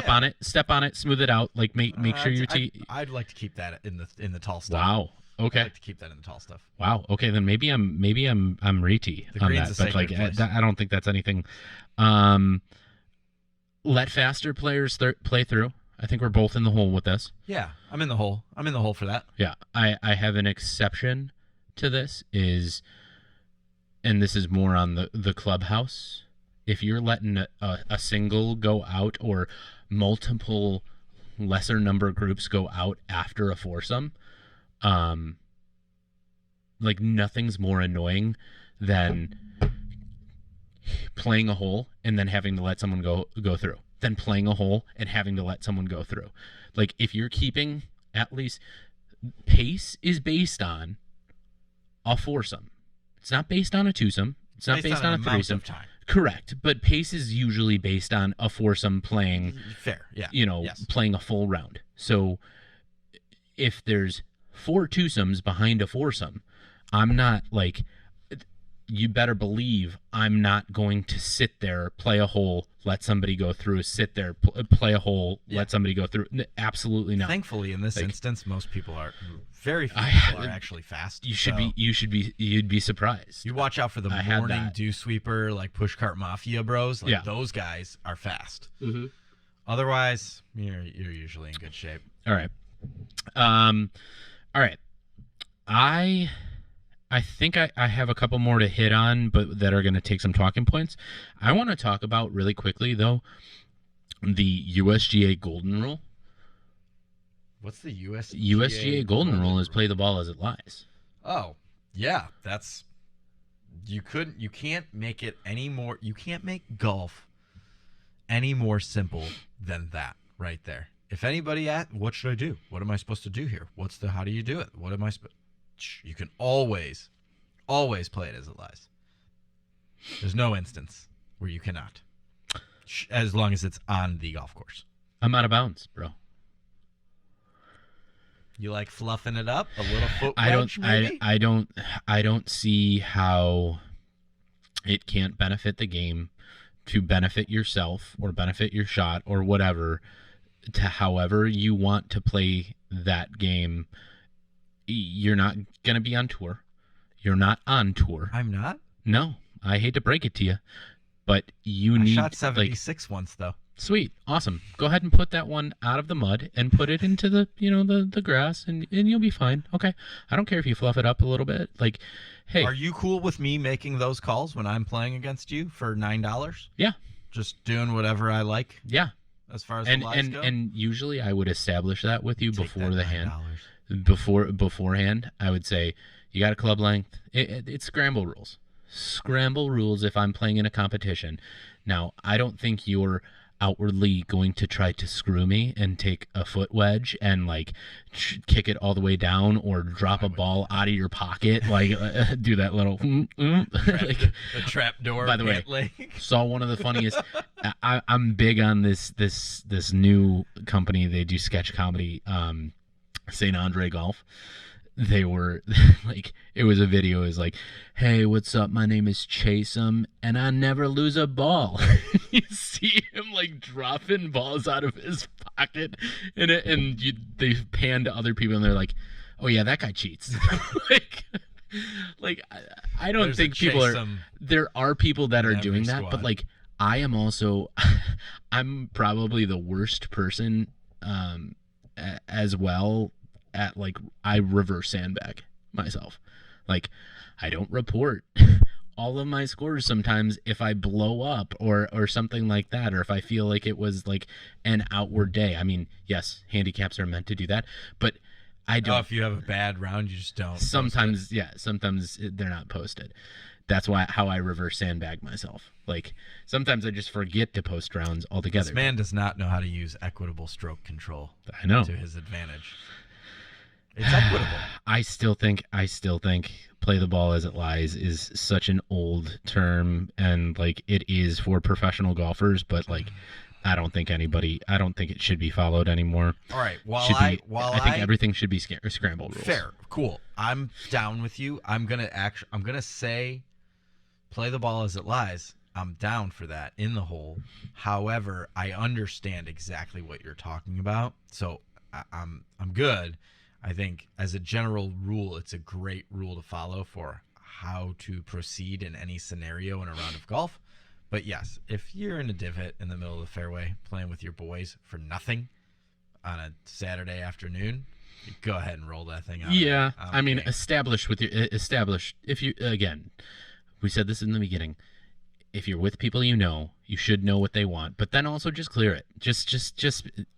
on it. Step on it. Smooth it out. Like make sure your tee. I'd like to keep that in the tall stuff. Wow. Okay. I'd like to keep that in the tall stuff. Wow. Okay. Then maybe I'm re-tee on that. But like I don't think that's anything. Let faster players play through. I think we're both in the hole with this. Yeah, I'm in the hole. I'm in the hole for that. Yeah. I have an exception to this and this is more on the clubhouse. If you're letting a single go out or multiple lesser number of groups go out after a foursome, like nothing's more annoying than playing a hole and then having to let someone go through. Then playing a hole and having to let someone go through. Like if you're keeping at least pace is based on a foursome. It's not based on a twosome. It's not based on a threesome. Time. Correct. But pace is usually based on a foursome playing fair. Yeah. Playing a full round. So if there's 4 twosomes behind a foursome, I'm not like, you better believe I'm not going to sit there, play a hole, let somebody go through, sit there, play a hole, let somebody go through. Absolutely not. Thankfully, in this instance, most people are very few people are actually fast. You'd be surprised. You watch out for the morning dew sweeper, like pushcart mafia bros. Like those guys are fast. Mm-hmm. Otherwise, you're usually in good shape. All right. All right. I think I have a couple more to hit on, but that are going to take some talking points. I want to talk about really quickly, though, the USGA Golden Rule. What's the USGA Golden Rule is play the ball as it lies. Oh, yeah. That's you can't make it any more. You can't make golf any more simple than that right there. If anybody what should I do? What am I supposed to do here? How do you do it? What am I supposed You can always play it as it lies. There's no instance where you cannot, as long as it's on the golf course. I'm out of bounds, bro. You like fluffing it up a little foot wedge, maybe? I don't see how it can't benefit the game to benefit yourself or benefit your shot or whatever, to however you want to play that game. You're not going to be on tour. You're not on tour. I'm not? No. I hate to break it to you, but I shot 76 once, though. Sweet. Awesome. Go ahead and put that one out of the mud and put it into the grass, and you'll be fine. Okay. I don't care if you fluff it up a little bit. Like, hey. Are you cool with me making those calls when I'm playing against you for $9? Yeah. Just doing whatever I like? Yeah. As far as the lies go? And usually I would establish that with you before the hand. Beforehand, I would say, you got a club length. It's scramble rules. Scramble rules if I'm playing in a competition. Now, I don't think you're outwardly going to try to screw me and take a foot wedge and like kick it all the way down, or drop a ball out of your pocket, like do that little like the trap door. By the way, saw one of the funniest. I'm big on this new company. They do sketch comedy. St. Andre Golf. They were like, it was a video. It was like, hey, what's up? My name is Chase'em, and I never lose a ball. You see him like dropping balls out of his pocket, and they pan to other people, and they're like, oh yeah, that guy cheats. like I don't think people are. There are people that are doing that, but like I am also, I'm probably the worst person as well. At like, I reverse sandbag myself. Like, I don't report all of my scores sometimes if I blow up or something like that, or if I feel like it was like an outward day. I mean, yes, handicaps are meant to do that, but I don't. Oh, if you have a bad round, you just don't. Sometimes, yeah, sometimes they're not posted. That's how I reverse sandbag myself. Like, sometimes I just forget to post rounds altogether. This man does not know how to use equitable stroke control. I know. To his advantage. It's equitable. I still think play the ball as it lies is such an old term, and like it is for professional golfers, but like I don't think it should be followed anymore. All right. I think everything should be scramble rules. Fair. Cool. I'm down with you. I'm going to say play the ball as it lies. I'm down for that in the hole. However, I understand exactly what you're talking about. So I'm good. I think as a general rule, it's a great rule to follow for how to proceed in any scenario in a round of golf. But yes, if you're in a divot in the middle of the fairway playing with your boys for nothing on a Saturday afternoon, you go ahead and roll that thing out. Yeah, I mean, establish if you, again, we said this in the beginning, if you're with people you should know what they want, but then also just clear it. Just,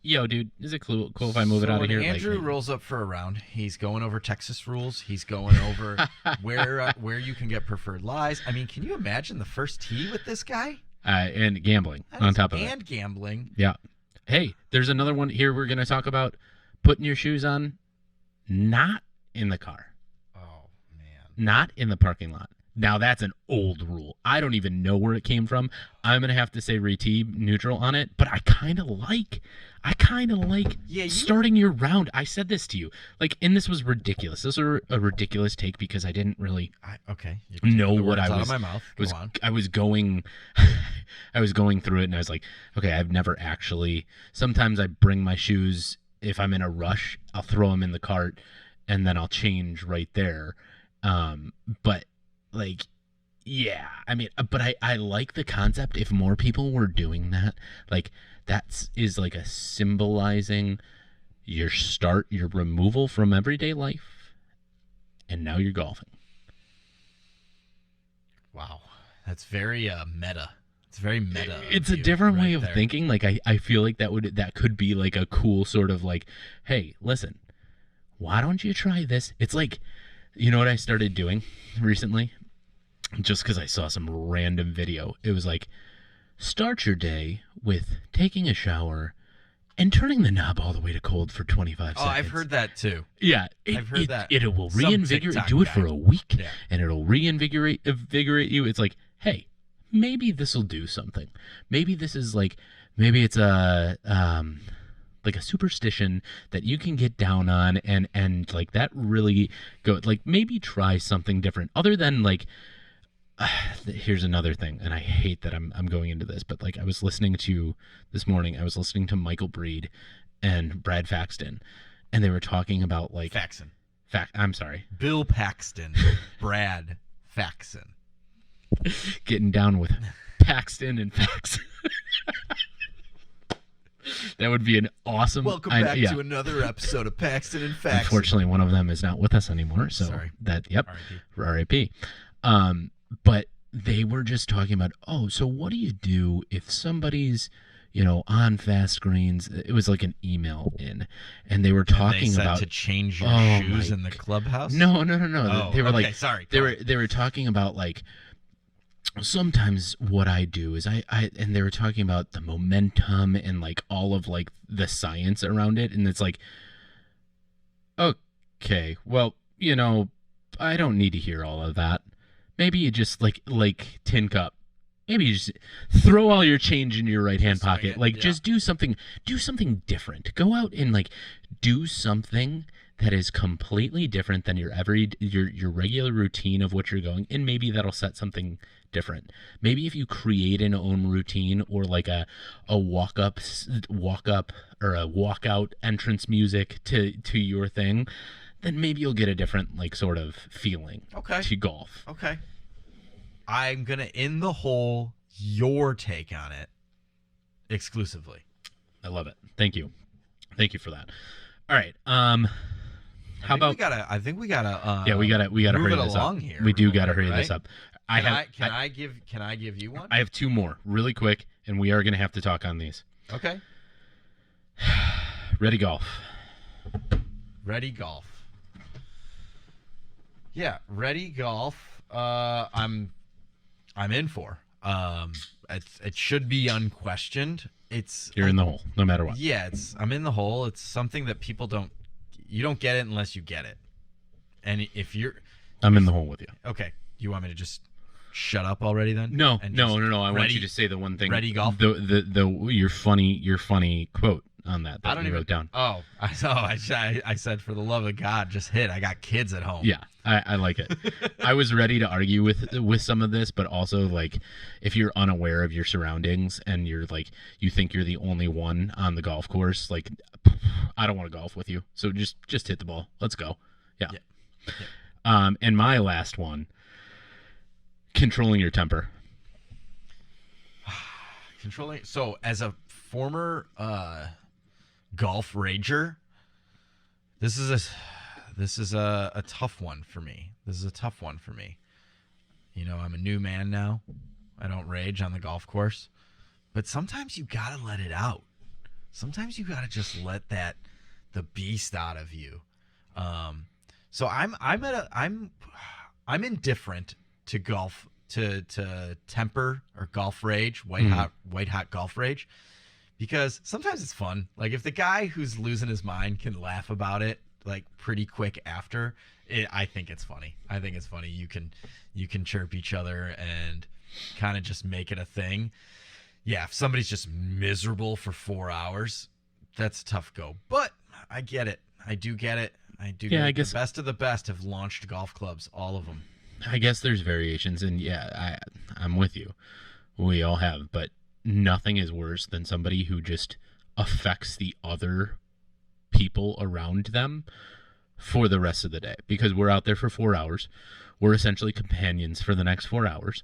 yo, dude, is it cool if I move it out of here? Andrew rolls up for a round. He's going over Texas rules. He's going over where you can get preferred lies. I mean, can you imagine the first tee with this guy? And gambling on top of it. And gambling. Yeah. Hey, there's another one here we're going to talk about. Putting your shoes on, not in the car. Oh, man. Not in the parking lot. Now, that's an old rule. I don't even know where it came from. I'm going to have to say retee neutral on it, but I kind of like starting your round. I said this to you. Like, and this was ridiculous. This was a ridiculous take because I didn't really know what I was. Out of my mouth. Go on. I was going through it, and I was like, okay, I've never actually. Sometimes I bring my shoes. If I'm in a rush, I'll throw them in the cart, and then I'll change right there. But like, yeah, I mean, but I like the concept. If more people were doing that, like is like a symbolizing your removal from everyday life, and now you're golfing. Wow, that's very meta. It's very meta. It's a different way of thinking. Like I feel like that could be like a cool sort of like, hey, listen, why don't you try this? It's like, you know what I started doing recently? Just because I saw some random video. It was like, start your day with taking a shower and turning the knob all the way to cold for 25 seconds. Oh, I've heard that too. Yeah. I've heard that. It will reinvigorate. Do it for a week, and it'll reinvigorate you. It's like, hey, maybe this will do something. Maybe this is like, maybe it's a like a superstition that you can get down on, and like that really go, like maybe try something different other than like, here's another thing, and I hate that I'm going into this, but like I was listening to Michael Breed and Brad Faxton, and they were talking about like Faxon. I'm sorry. Bill Paxton, Brad Faxon. Getting down with Paxton and Faxon. That would be an awesome. Welcome back to another episode of Paxton and Faxon. Unfortunately, one of them is not with us anymore, so sorry. R.I.P. But they were just talking about, so what do you do if somebody's, on fast greens? It was like an email in, and they were talking about to change your shoes in the clubhouse. No. Oh, They were okay, like, sorry. They were talking about like, sometimes what I do is I and they were talking about the momentum and like all of like the science around it, and it's like, okay, well, I don't need to hear all of that. Maybe you just like Tin Cup. Maybe you just throw all your change in your right hand pocket. Like just do something different. Go out and like do something that is completely different than your regular routine of what you're going, and maybe that'll set something different. Maybe if you create an own routine or like a walk up or a walkout entrance music to your thing, then maybe you'll get a different like sort of feeling to golf. Okay. I'm going to in the hole your take on it exclusively. I love it. Thank you for that. All right. How about I think we gotta we gotta hurry this up. Here we do gotta hurry this up. Can I give you one? I have two more really quick, and we are gonna have to talk on these. Okay. Ready golf. Yeah, ready golf. I'm in for. It should be unquestioned. You're in the hole, no matter what. Yeah, I'm in the hole. It's something that people don't get it unless you get it. And I'm in the hole with you. Okay. You want me to just shut up already then? No. I want you to say the one thing. Ready golf. Your funny quote on that you wrote down. Oh, I said, for the love of God, just hit. I got kids at home. Yeah, I like it. I was ready to argue with some of this, but also like if you're unaware of your surroundings and you're like you think you're the only one on the golf course, like I don't want to golf with you. So just hit the ball. Let's go. Yeah. And my last one, controlling your temper. So as a former golf rager, this is a tough one for me. I'm a new man now. I don't rage on the golf course, but sometimes you gotta let it out. Sometimes you gotta just let the beast out of you. So I'm indifferent to golf, to temper or golf rage, white hot golf rage. Because sometimes it's fun. Like if the guy who's losing his mind can laugh about it like pretty quick after, I think it's funny. You can chirp each other and kind of just make it a thing. Yeah, if somebody's just miserable for 4 hours, that's a tough go. But I get it. I do get it. I guess the best of the best have launched golf clubs, all of them. I guess there's variations, and yeah, I'm with you. We all have, but nothing is worse than somebody who just affects the other people around them for the rest of the day, because we're out there for 4 hours. We're essentially companions for the next 4 hours.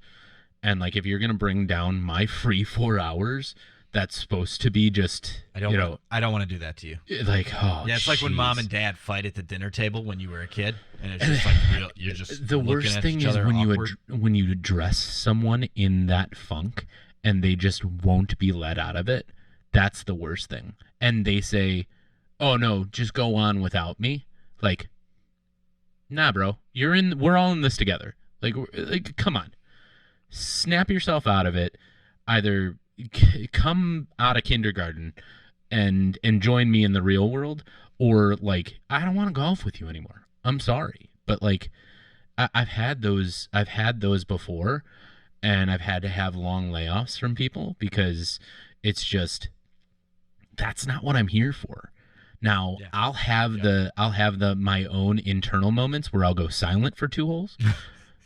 And like, if you're going to bring down my free 4 hours, that's supposed to be just, I don't want to do that to you. Like, oh, yeah, it's like when mom and dad fight at the dinner table when you were a kid, and it's just like you're just the worst thing is when you address someone in that funk and they just won't be let out of it. That's the worst thing. And they say, "Oh no, just go on without me." Like, nah, bro, we're all in this together. Like, come on, snap yourself out of it. Either come out of kindergarten and join me in the real world, or like, I don't want to golf with you anymore. I'm sorry, but like, I've had those before, and I've had to have long layoffs from people because it's just, that's not what I'm here for. Now, yeah. I'll have my own internal moments where I'll go silent for 2 holes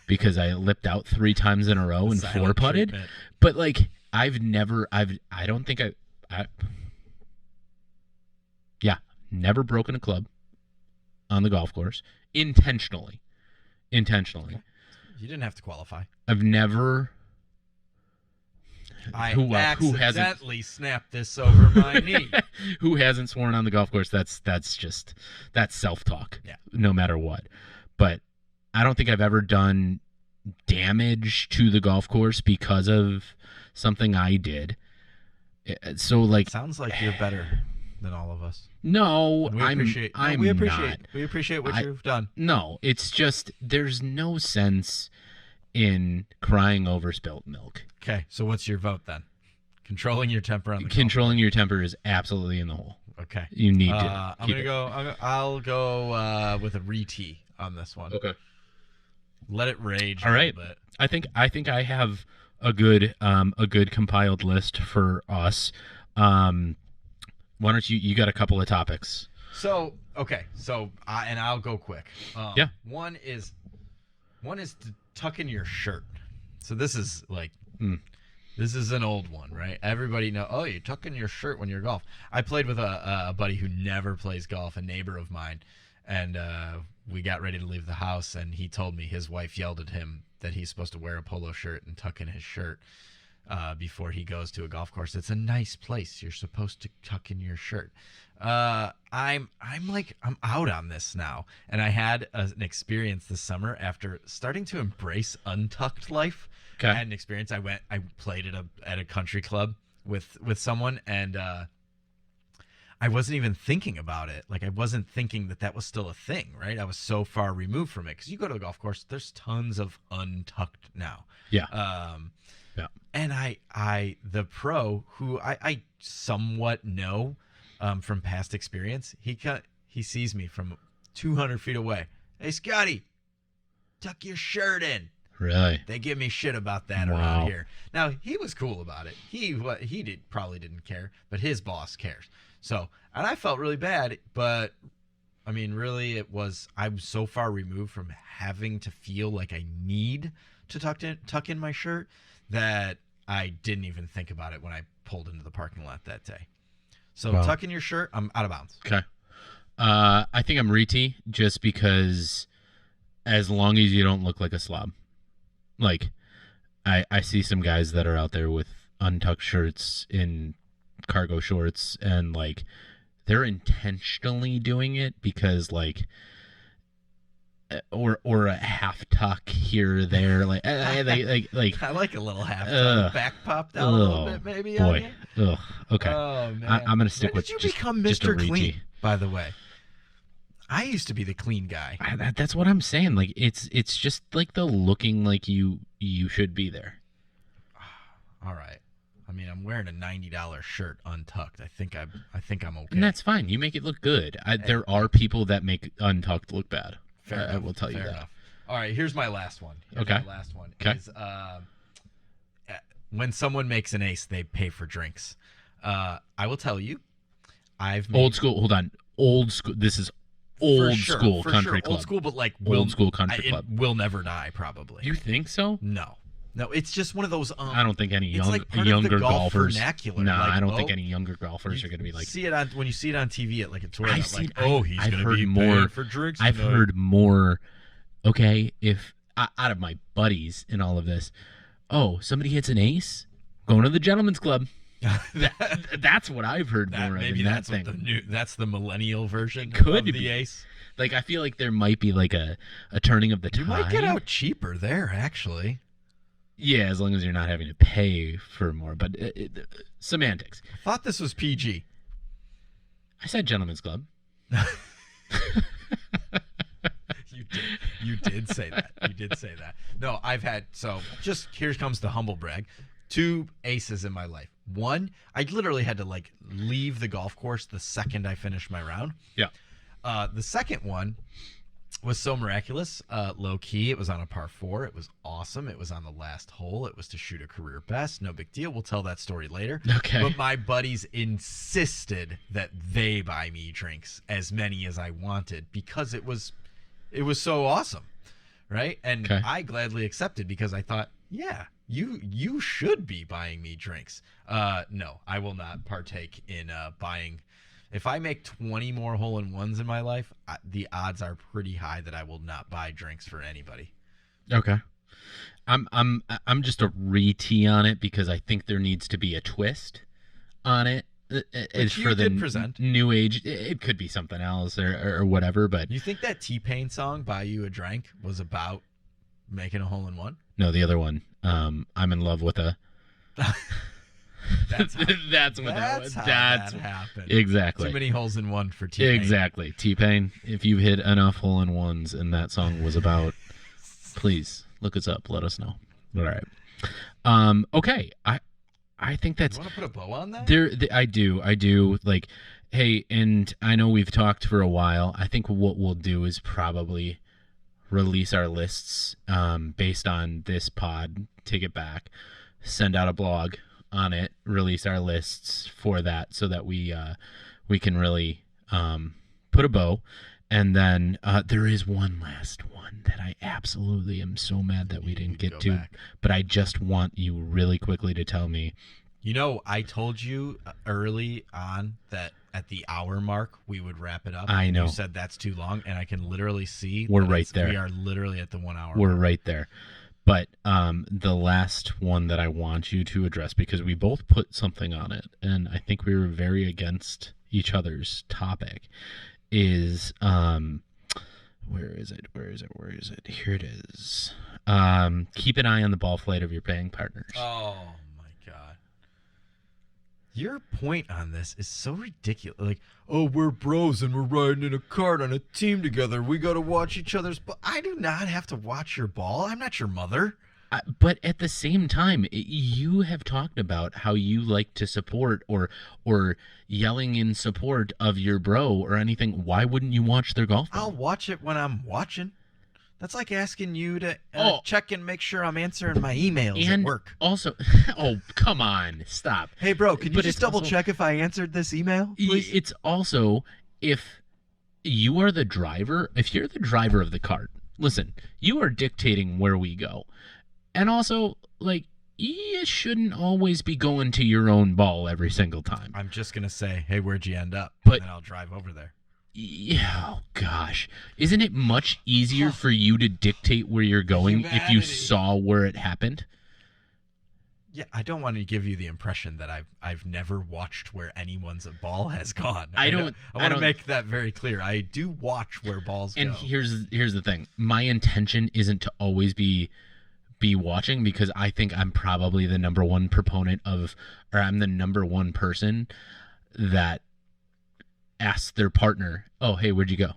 because I lipped out 3 times in a row and 4 putted. Treatment. But like, never broken a club on the golf course intentionally. Okay. You didn't have to qualify. I've never. Who accidentally snapped this over my knee. Who hasn't sworn on the golf course? That's self-talk. Yeah. No matter what. But I don't think I've ever done damage to the golf course because of something I did. So like, sounds like you're better than all of us. No, we appreciate what you've done. No, it's just there's no sense in crying over spilt milk. Okay, so what's your vote then? Controlling your temper on the Controlling your temper is absolutely in the hole. Okay. You need to. I'll go with a re-tee on this one. Okay. Let it rage. All right. A little bit. I think I have a good compiled list for us. Why don't you got a couple of topics? So and I'll go quick. Yeah. One is to tuck in your shirt. So this is like. This is an old one, right? Everybody know. Oh, you tuck in your shirt when you're golf. I played with a buddy who never plays golf, a neighbor of mine, and we got ready to leave the house, and he told me his wife yelled at him that he's supposed to wear a polo shirt and tuck in his shirt before he goes to a golf course. It's a nice place. You're supposed to tuck in your shirt. I'm out on this now, and I had an experience this summer after starting to embrace untucked life. Okay. I had an experience. I played at a country club with someone, and I wasn't even thinking about it. Like, I wasn't thinking that was still a thing, right? I was so far removed from it, because you go to a golf course, there's tons of untucked now. Yeah. Yeah. And the pro, who I somewhat know from past experience, he sees me from 200 feet away. Hey, Scotty, tuck your shirt in. Really? They give me shit about that around here. Now, he was cool about it. He probably didn't care, but his boss cares. So, and I felt really bad, but I mean, really, I'm so far removed from having to feel like I need to tuck in my shirt that I didn't even think about it when I pulled into the parking lot that day. So, tuck in your shirt, I'm out of bounds. Okay. I think I'm re-tee just because as long as you don't look like a slob. Like, I see some guys that are out there with untucked shirts in cargo shorts, and like they're intentionally doing it because like, or a half tuck here or there, like I like a little half tuck, back popped out a little bit, maybe. Boy, okay. Oh man, I'm gonna stick with. Did you become Mr. Clean? By the way. I used to be the clean guy. That's what I'm saying. Like it's just like the looking like you should be there. All right. I mean, I'm wearing a $90 shirt untucked. I think I'm okay. And that's fine. You make it look good. There are people that make untucked look bad. I will tell you that. Enough. All right. Here's my last one. Okay. My last one is when someone makes an ace, they pay for drinks. I will tell you, old school. Hold on. Old school. This is old school country club. Old school, but like old school country club. It will never die, probably. You think so? No, it's just one of those. I don't think any younger golfers. I don't think any younger golfers are going to be like. When you see it on TV at like a tournament, he's going to be paying for drinks. I've heard more. Okay, if out of my buddies in all of this, somebody hits an ace, going to the gentleman's club. That's what I've heard more of. Maybe that's that's the millennial version. Could of be the ace. Like, I feel like there might be like a turning of the tide. You might get out cheaper there, actually. Yeah, as long as you're not having to pay for more. But semantics. I thought this was PG. I said gentleman's club. You did say that. No, just here comes the humble brag. 2 aces in my life. One, I literally had to like leave the golf course the second I finished my round. Yeah. The second one was so miraculous, low key. It was on a par 4. It was awesome. It was on the last hole. It was to shoot a career best. No big deal. We'll tell that story later. Okay. But my buddies insisted that they buy me drinks, as many as I wanted, because it was so awesome, right? And I gladly accepted because I thought, yeah, you should be buying me drinks. No, I will not partake in buying. If I make 20 more hole-in-ones in my life, the odds are pretty high that I will not buy drinks for anybody. Okay. I'm just a re-tee on it because I think there needs to be a twist on it. Which you did present. New age. It could be something else or whatever, but you think that T-Pain song "Buy You a Drink" was about making a hole-in-one? No, the other one. I'm in love with a. That's what that happened. Exactly. Too many holes in one for T-Pain. Exactly. T-Pain, if you've hit enough hole-in-ones and that song was about, please Look us up. Let us know. All right. Okay. I think that's. You want to put a bow on that? I do. Like, hey, and I know we've talked for a while. I think what we'll do is probably release our lists based on this pod. Take it back, send out a blog on it, release our lists for that, so that we can really put a bow. And then there is one last one that I absolutely am so mad that we didn't get to, back. but I just want you really quickly to tell me. You know, I told you early on that at the hour mark we would wrap it up. I know. You said that's too long, and I can literally see We're right there. We are literally at the 1 hour We're mark. right there. But the last one that I want you to address, because we both put something on it, and I think we were very against each other's topic, is where is it? Here it is. Keep an eye on the ball flight of your paying partners. Oh my god. Your point on this is so ridiculous. Like, oh, we're bros and we're riding in a cart on a team together. We got to watch each other's ball. I do not have to watch your ball. I'm not your mother. But at the same time, you have talked about how you like to support or yelling in support of your bro or anything. Why wouldn't you watch their golf ball? I'll watch it when I'm watching. That's like asking you to check and make sure I'm answering my emails at work. Also, oh, come on, stop. Hey, bro, can you But just it's double also- check if I answered this email, please? It's also, if you are the driver, if you're the driver of the cart, listen, you are dictating where we go. And also, like, you shouldn't always be going to your own ball every single time. I'm just going to say, hey, where'd you end up? But- and then I'll drive over there. Yeah, oh gosh. Isn't it much easier for you to dictate where you're going if you Humanity. saw where it happened? Yeah, I don't want to give you the impression that I've never watched where anyone's ball has gone. I want to don't- make that very clear. I do watch where balls And go. here's the thing. My intention isn't to always be watching, because I think I'm probably the number one proponent of, or I'm the number one person that asks their partner, oh, hey, where'd you go?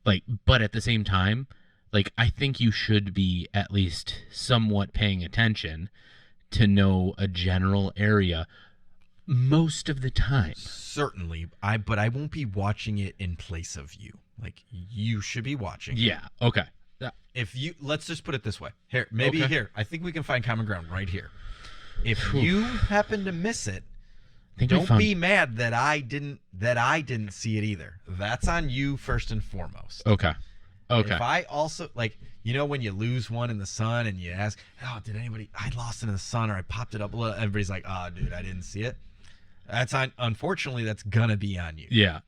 Like, but at the same time, like, I think you should be at least somewhat paying attention to know a general area most of the time. Certainly, but I won't be watching it in place of you. Like, you should be watching. Yeah, okay. If you, let's just put it this way. Here, maybe Okay. here. I think we can find common ground right here. If Phew. you happen to miss it, I think we don't found- be mad that I didn't see it either. That's on you first and foremost. Okay. Okay. If I also, like, you know, when you lose one in the sun and you ask, oh, did anybody, I lost it in the sun or I popped it up a little, everybody's like, oh, dude, I didn't see it. Unfortunately, that's gonna be on you. Yeah.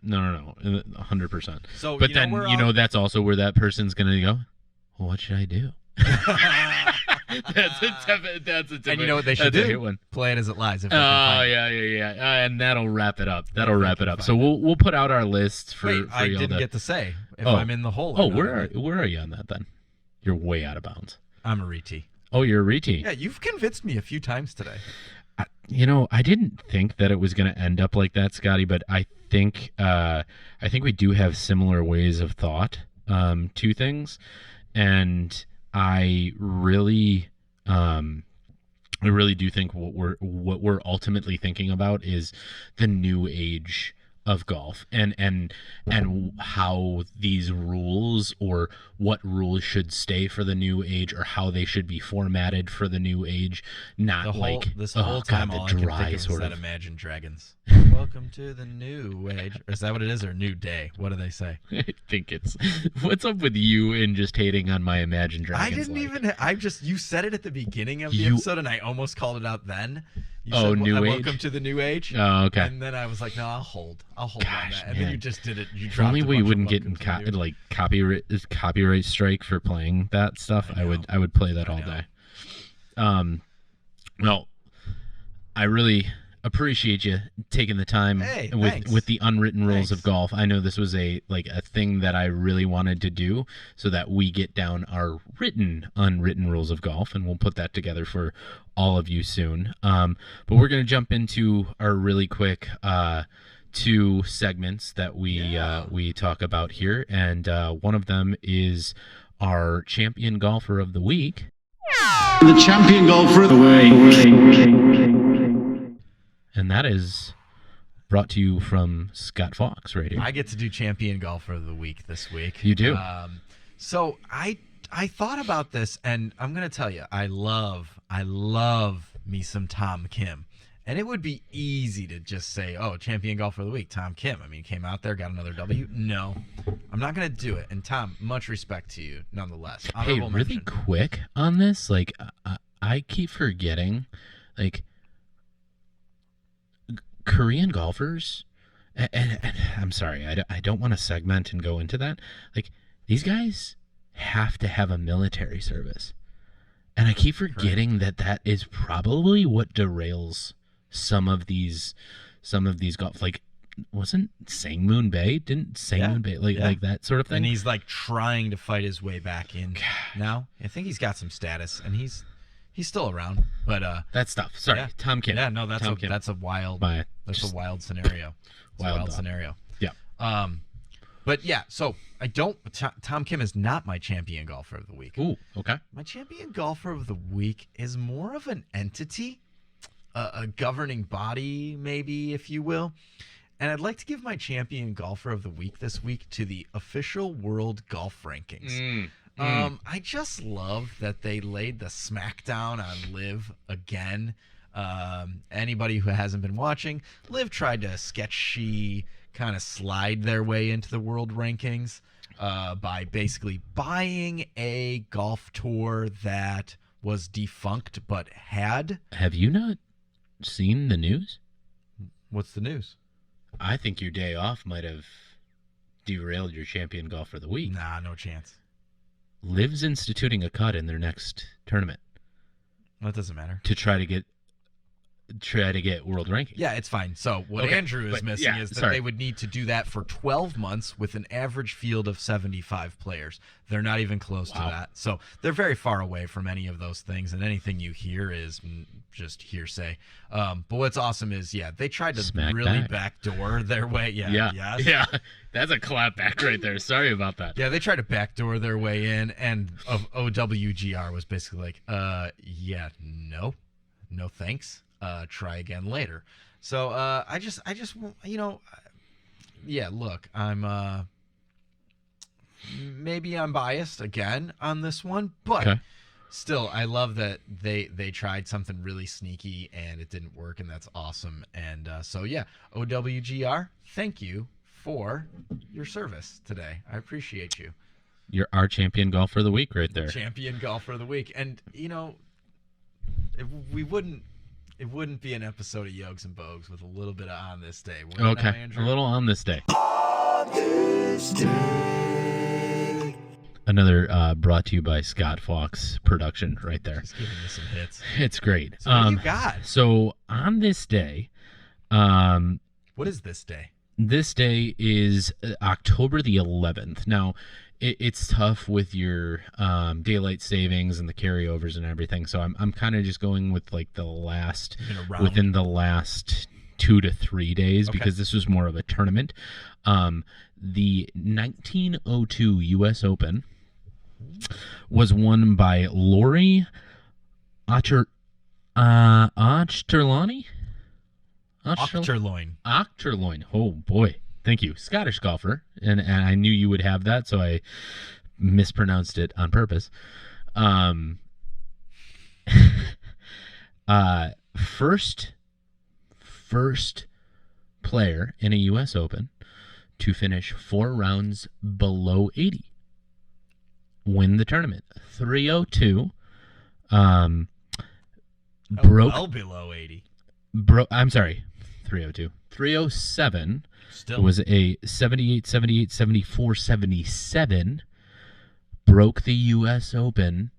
No. 100%. So, But then, that's also where that person's going to go, well, what should I do? That's a and you know what they should that's a hit do? one. Play it as it lies. If Oh, they can find it. yeah. And that'll wrap it up. can So find we'll put out our list for Wait, I y'all didn't to... get to say if Oh. I'm in the hole. Oh, or not. where are you on that then? You're way out of bounds. I'm a retee. Oh, you're a retee. Yeah, you've convinced me a few times today. I didn't think that it was going to end up like that, Scotty, but I think we do have similar ways of thought to things, and I really do think what we're ultimately thinking about is the new age of golf, and how these rules, or what rules should stay for the new age, or how they should be formatted for the new age. Not This whole time, all I can think of is sort that of. Imagine Dragons. Welcome to the new age. Is that what it is, or new day? What do they say? I think it's. What's up with you and just hating on my Imagine I Dragons? didn't even. You said it at the beginning of the You- episode, and I almost called it out then. You Oh, said, new age? Welcome to the new age. Oh, okay. And then I was like, no, I'll hold on Gosh, that. And then man. you just did it. You If dropped only a we bunch of wouldn't get welcome to the new- copyright strike for playing that stuff. I I know. would play that all know. day. Well, I really appreciate you taking the time Hey, thanks. with the unwritten rules of Thanks. golf. I know this was a thing that I really wanted to do, so that we get down our unwritten rules of golf, and we'll put that together for all of you soon. But we're gonna jump into our really quick 2 segments that we talk about here, and one of them is our champion golfer of the week. The champion golfer of the week. And that is brought to you from Scott Fox right here. I get to do champion golfer of the week this week. You do. So I thought about this, and I'm gonna tell you, I love me some Tom Kim, and it would be easy to just say, oh, champion golfer of the week, Tom Kim. I mean, came out there, got another W. No, I'm not gonna do it. And Tom, much respect to you, nonetheless. Hey, Honorable really mention. quick on this, like I keep forgetting, like Korean golfers, and I'm sorry, I don't want to segment and go into that. Like, these guys have to have a military service, and I keep forgetting that is probably what derails some of these golf. Like, wasn't Sangmoon Bae? Didn't Sangmoon Bae like that sort of thing? And he's like trying to fight his way back in now. I think he's got some status, and he's still around. But that stuff. Sorry, yeah. Tom Kim. Yeah, no, that's Tom a Kim. that's a wild wild scenario. It's Wild a wild dog. scenario. Yeah. But yeah, so I don't. Tom Kim is not my champion golfer of the week. Ooh, okay. My champion golfer of the week is more of an entity, a governing body, maybe, if you will. And I'd like to give my champion golfer of the week this week to the official World Golf Rankings. I just love that they laid the smackdown on Liv again. Anybody who hasn't been watching, Liv tried to sketchy kind of slide their way into the world rankings by basically buying a golf tour that was defunct but had. Have you not seen the news? What's the news? I think your day off might have derailed your champion golfer of the week. Nah, no chance. Liv's instituting a cut in their next tournament That doesn't matter. to try to get world ranking. Yeah, it's fine. So what Okay, Andrew is but missing yeah, is that sorry. they would need to do that for 12 months with an average field of 75 players. They're not even close to Wow. that. So they're very far away from any of those things, and anything you hear is just hearsay. But what's awesome is, yeah, they tried to Smack really back. backdoor their way. Yeah. Yes. Yeah. That's a clap back right there. Sorry about that. Yeah, they tried to backdoor their way in, and OWGR was basically like, yeah, no thanks. Try again later. So I just yeah, look, I'm maybe I'm biased again on this one, but Okay. still, I love that they tried something really sneaky and it didn't work, and that's awesome. And so yeah, OWGR, thank you for your service today. I appreciate you. You're our champion golfer of the week right there. Champion golfer of the week. And it wouldn't be an episode of Yokes and Bogues with a little bit of On This Day. Would it now, Okay. Andrew? A little on this day. Another brought to you by Scott Fox production right there. Just giving you some hits. It's great. So what do you got? So on this day, What is this day? this day is October the 11th. Now, it's tough with your daylight savings and the carryovers and everything. So I'm kind of just going with like the last, within the last 2 to 3 days, Okay. because this was more of a tournament. The 1902 U.S. Open was won by Lori Ochterlony? Ochterloin. Oh, boy. Thank you. Scottish golfer. And I knew you would have that, so I mispronounced it on purpose. First player in a U.S. Open to finish 4 rounds below 80. Win the tournament. 302. Broke. Well below 80. I'm sorry. 302. 307 Still. was a 78, 78, 74, 77. Broke the U.S. Open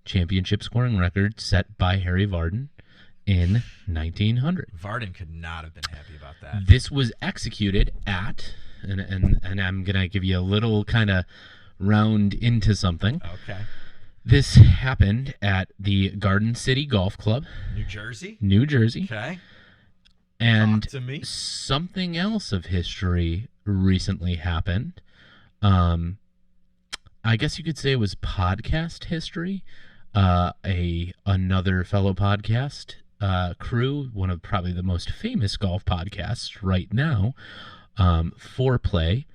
championship scoring record set by Harry Vardon in 1900. Vardon could not have been happy about that. This was executed at, and I'm going to give you a little kind of round into something. Okay. This happened at the Garden City Golf Club, New Jersey? New Jersey. Okay. And Talk to me. something else of history recently happened. I I guess you could say it was podcast history. Another fellow podcast crew, one of probably the most famous golf podcasts right now, Foreplay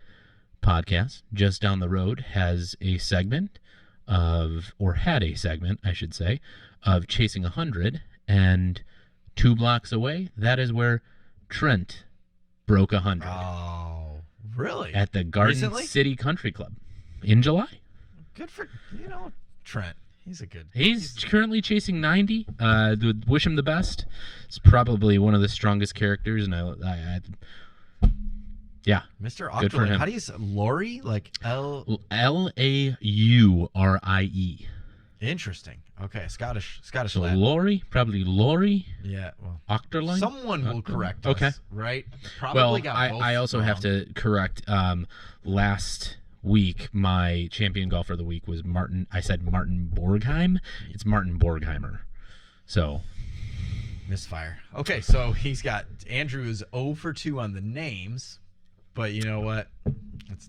podcast, just down the road, has a segment had a segment, I should say, of Chasing 100, and 2 blocks away, that is where Trent broke 100. Oh, really? At the Garden Recently? City Country Club in July. Good for, Trent. He's currently chasing 90. Wish him the best. It's probably one of the strongest characters, and yeah. Mr. Good for Octoling. him. How do you say Laurie? Like Laurie. Interesting. Okay, Scottish So lad. Laurie, probably Laurie. Yeah, well, Octoling. someone will correct us. Okay. Right? Well, got both I also have wrong. to correct. Last week, my champion golfer of the week was Martin. I said Martin Borgheim. It's Martin Borgheimer. So Misfire. Okay, so Andrew is 0 for 2 on the names, but you know what?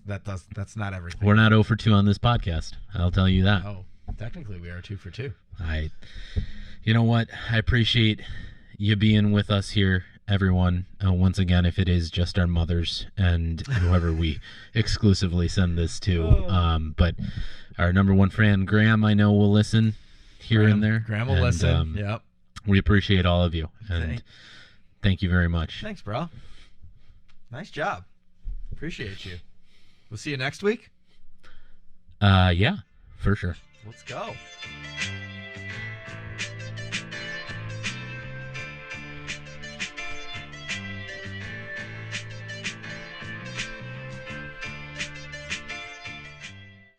That's not everything. we're not 0 for 2 on this podcast. I'll tell you that. Oh, technically we are 2 for 2. You know what? I appreciate you being with us here, everyone. Once again, if it is just our mothers and whoever we exclusively send this to. But our number one fan, Graham, I know will listen here and there. Graham will listen. Yep. We appreciate all of you. And thank you very much. Thanks, bro. Nice job. Appreciate you. We'll see you next week. Yeah, for sure. Let's go.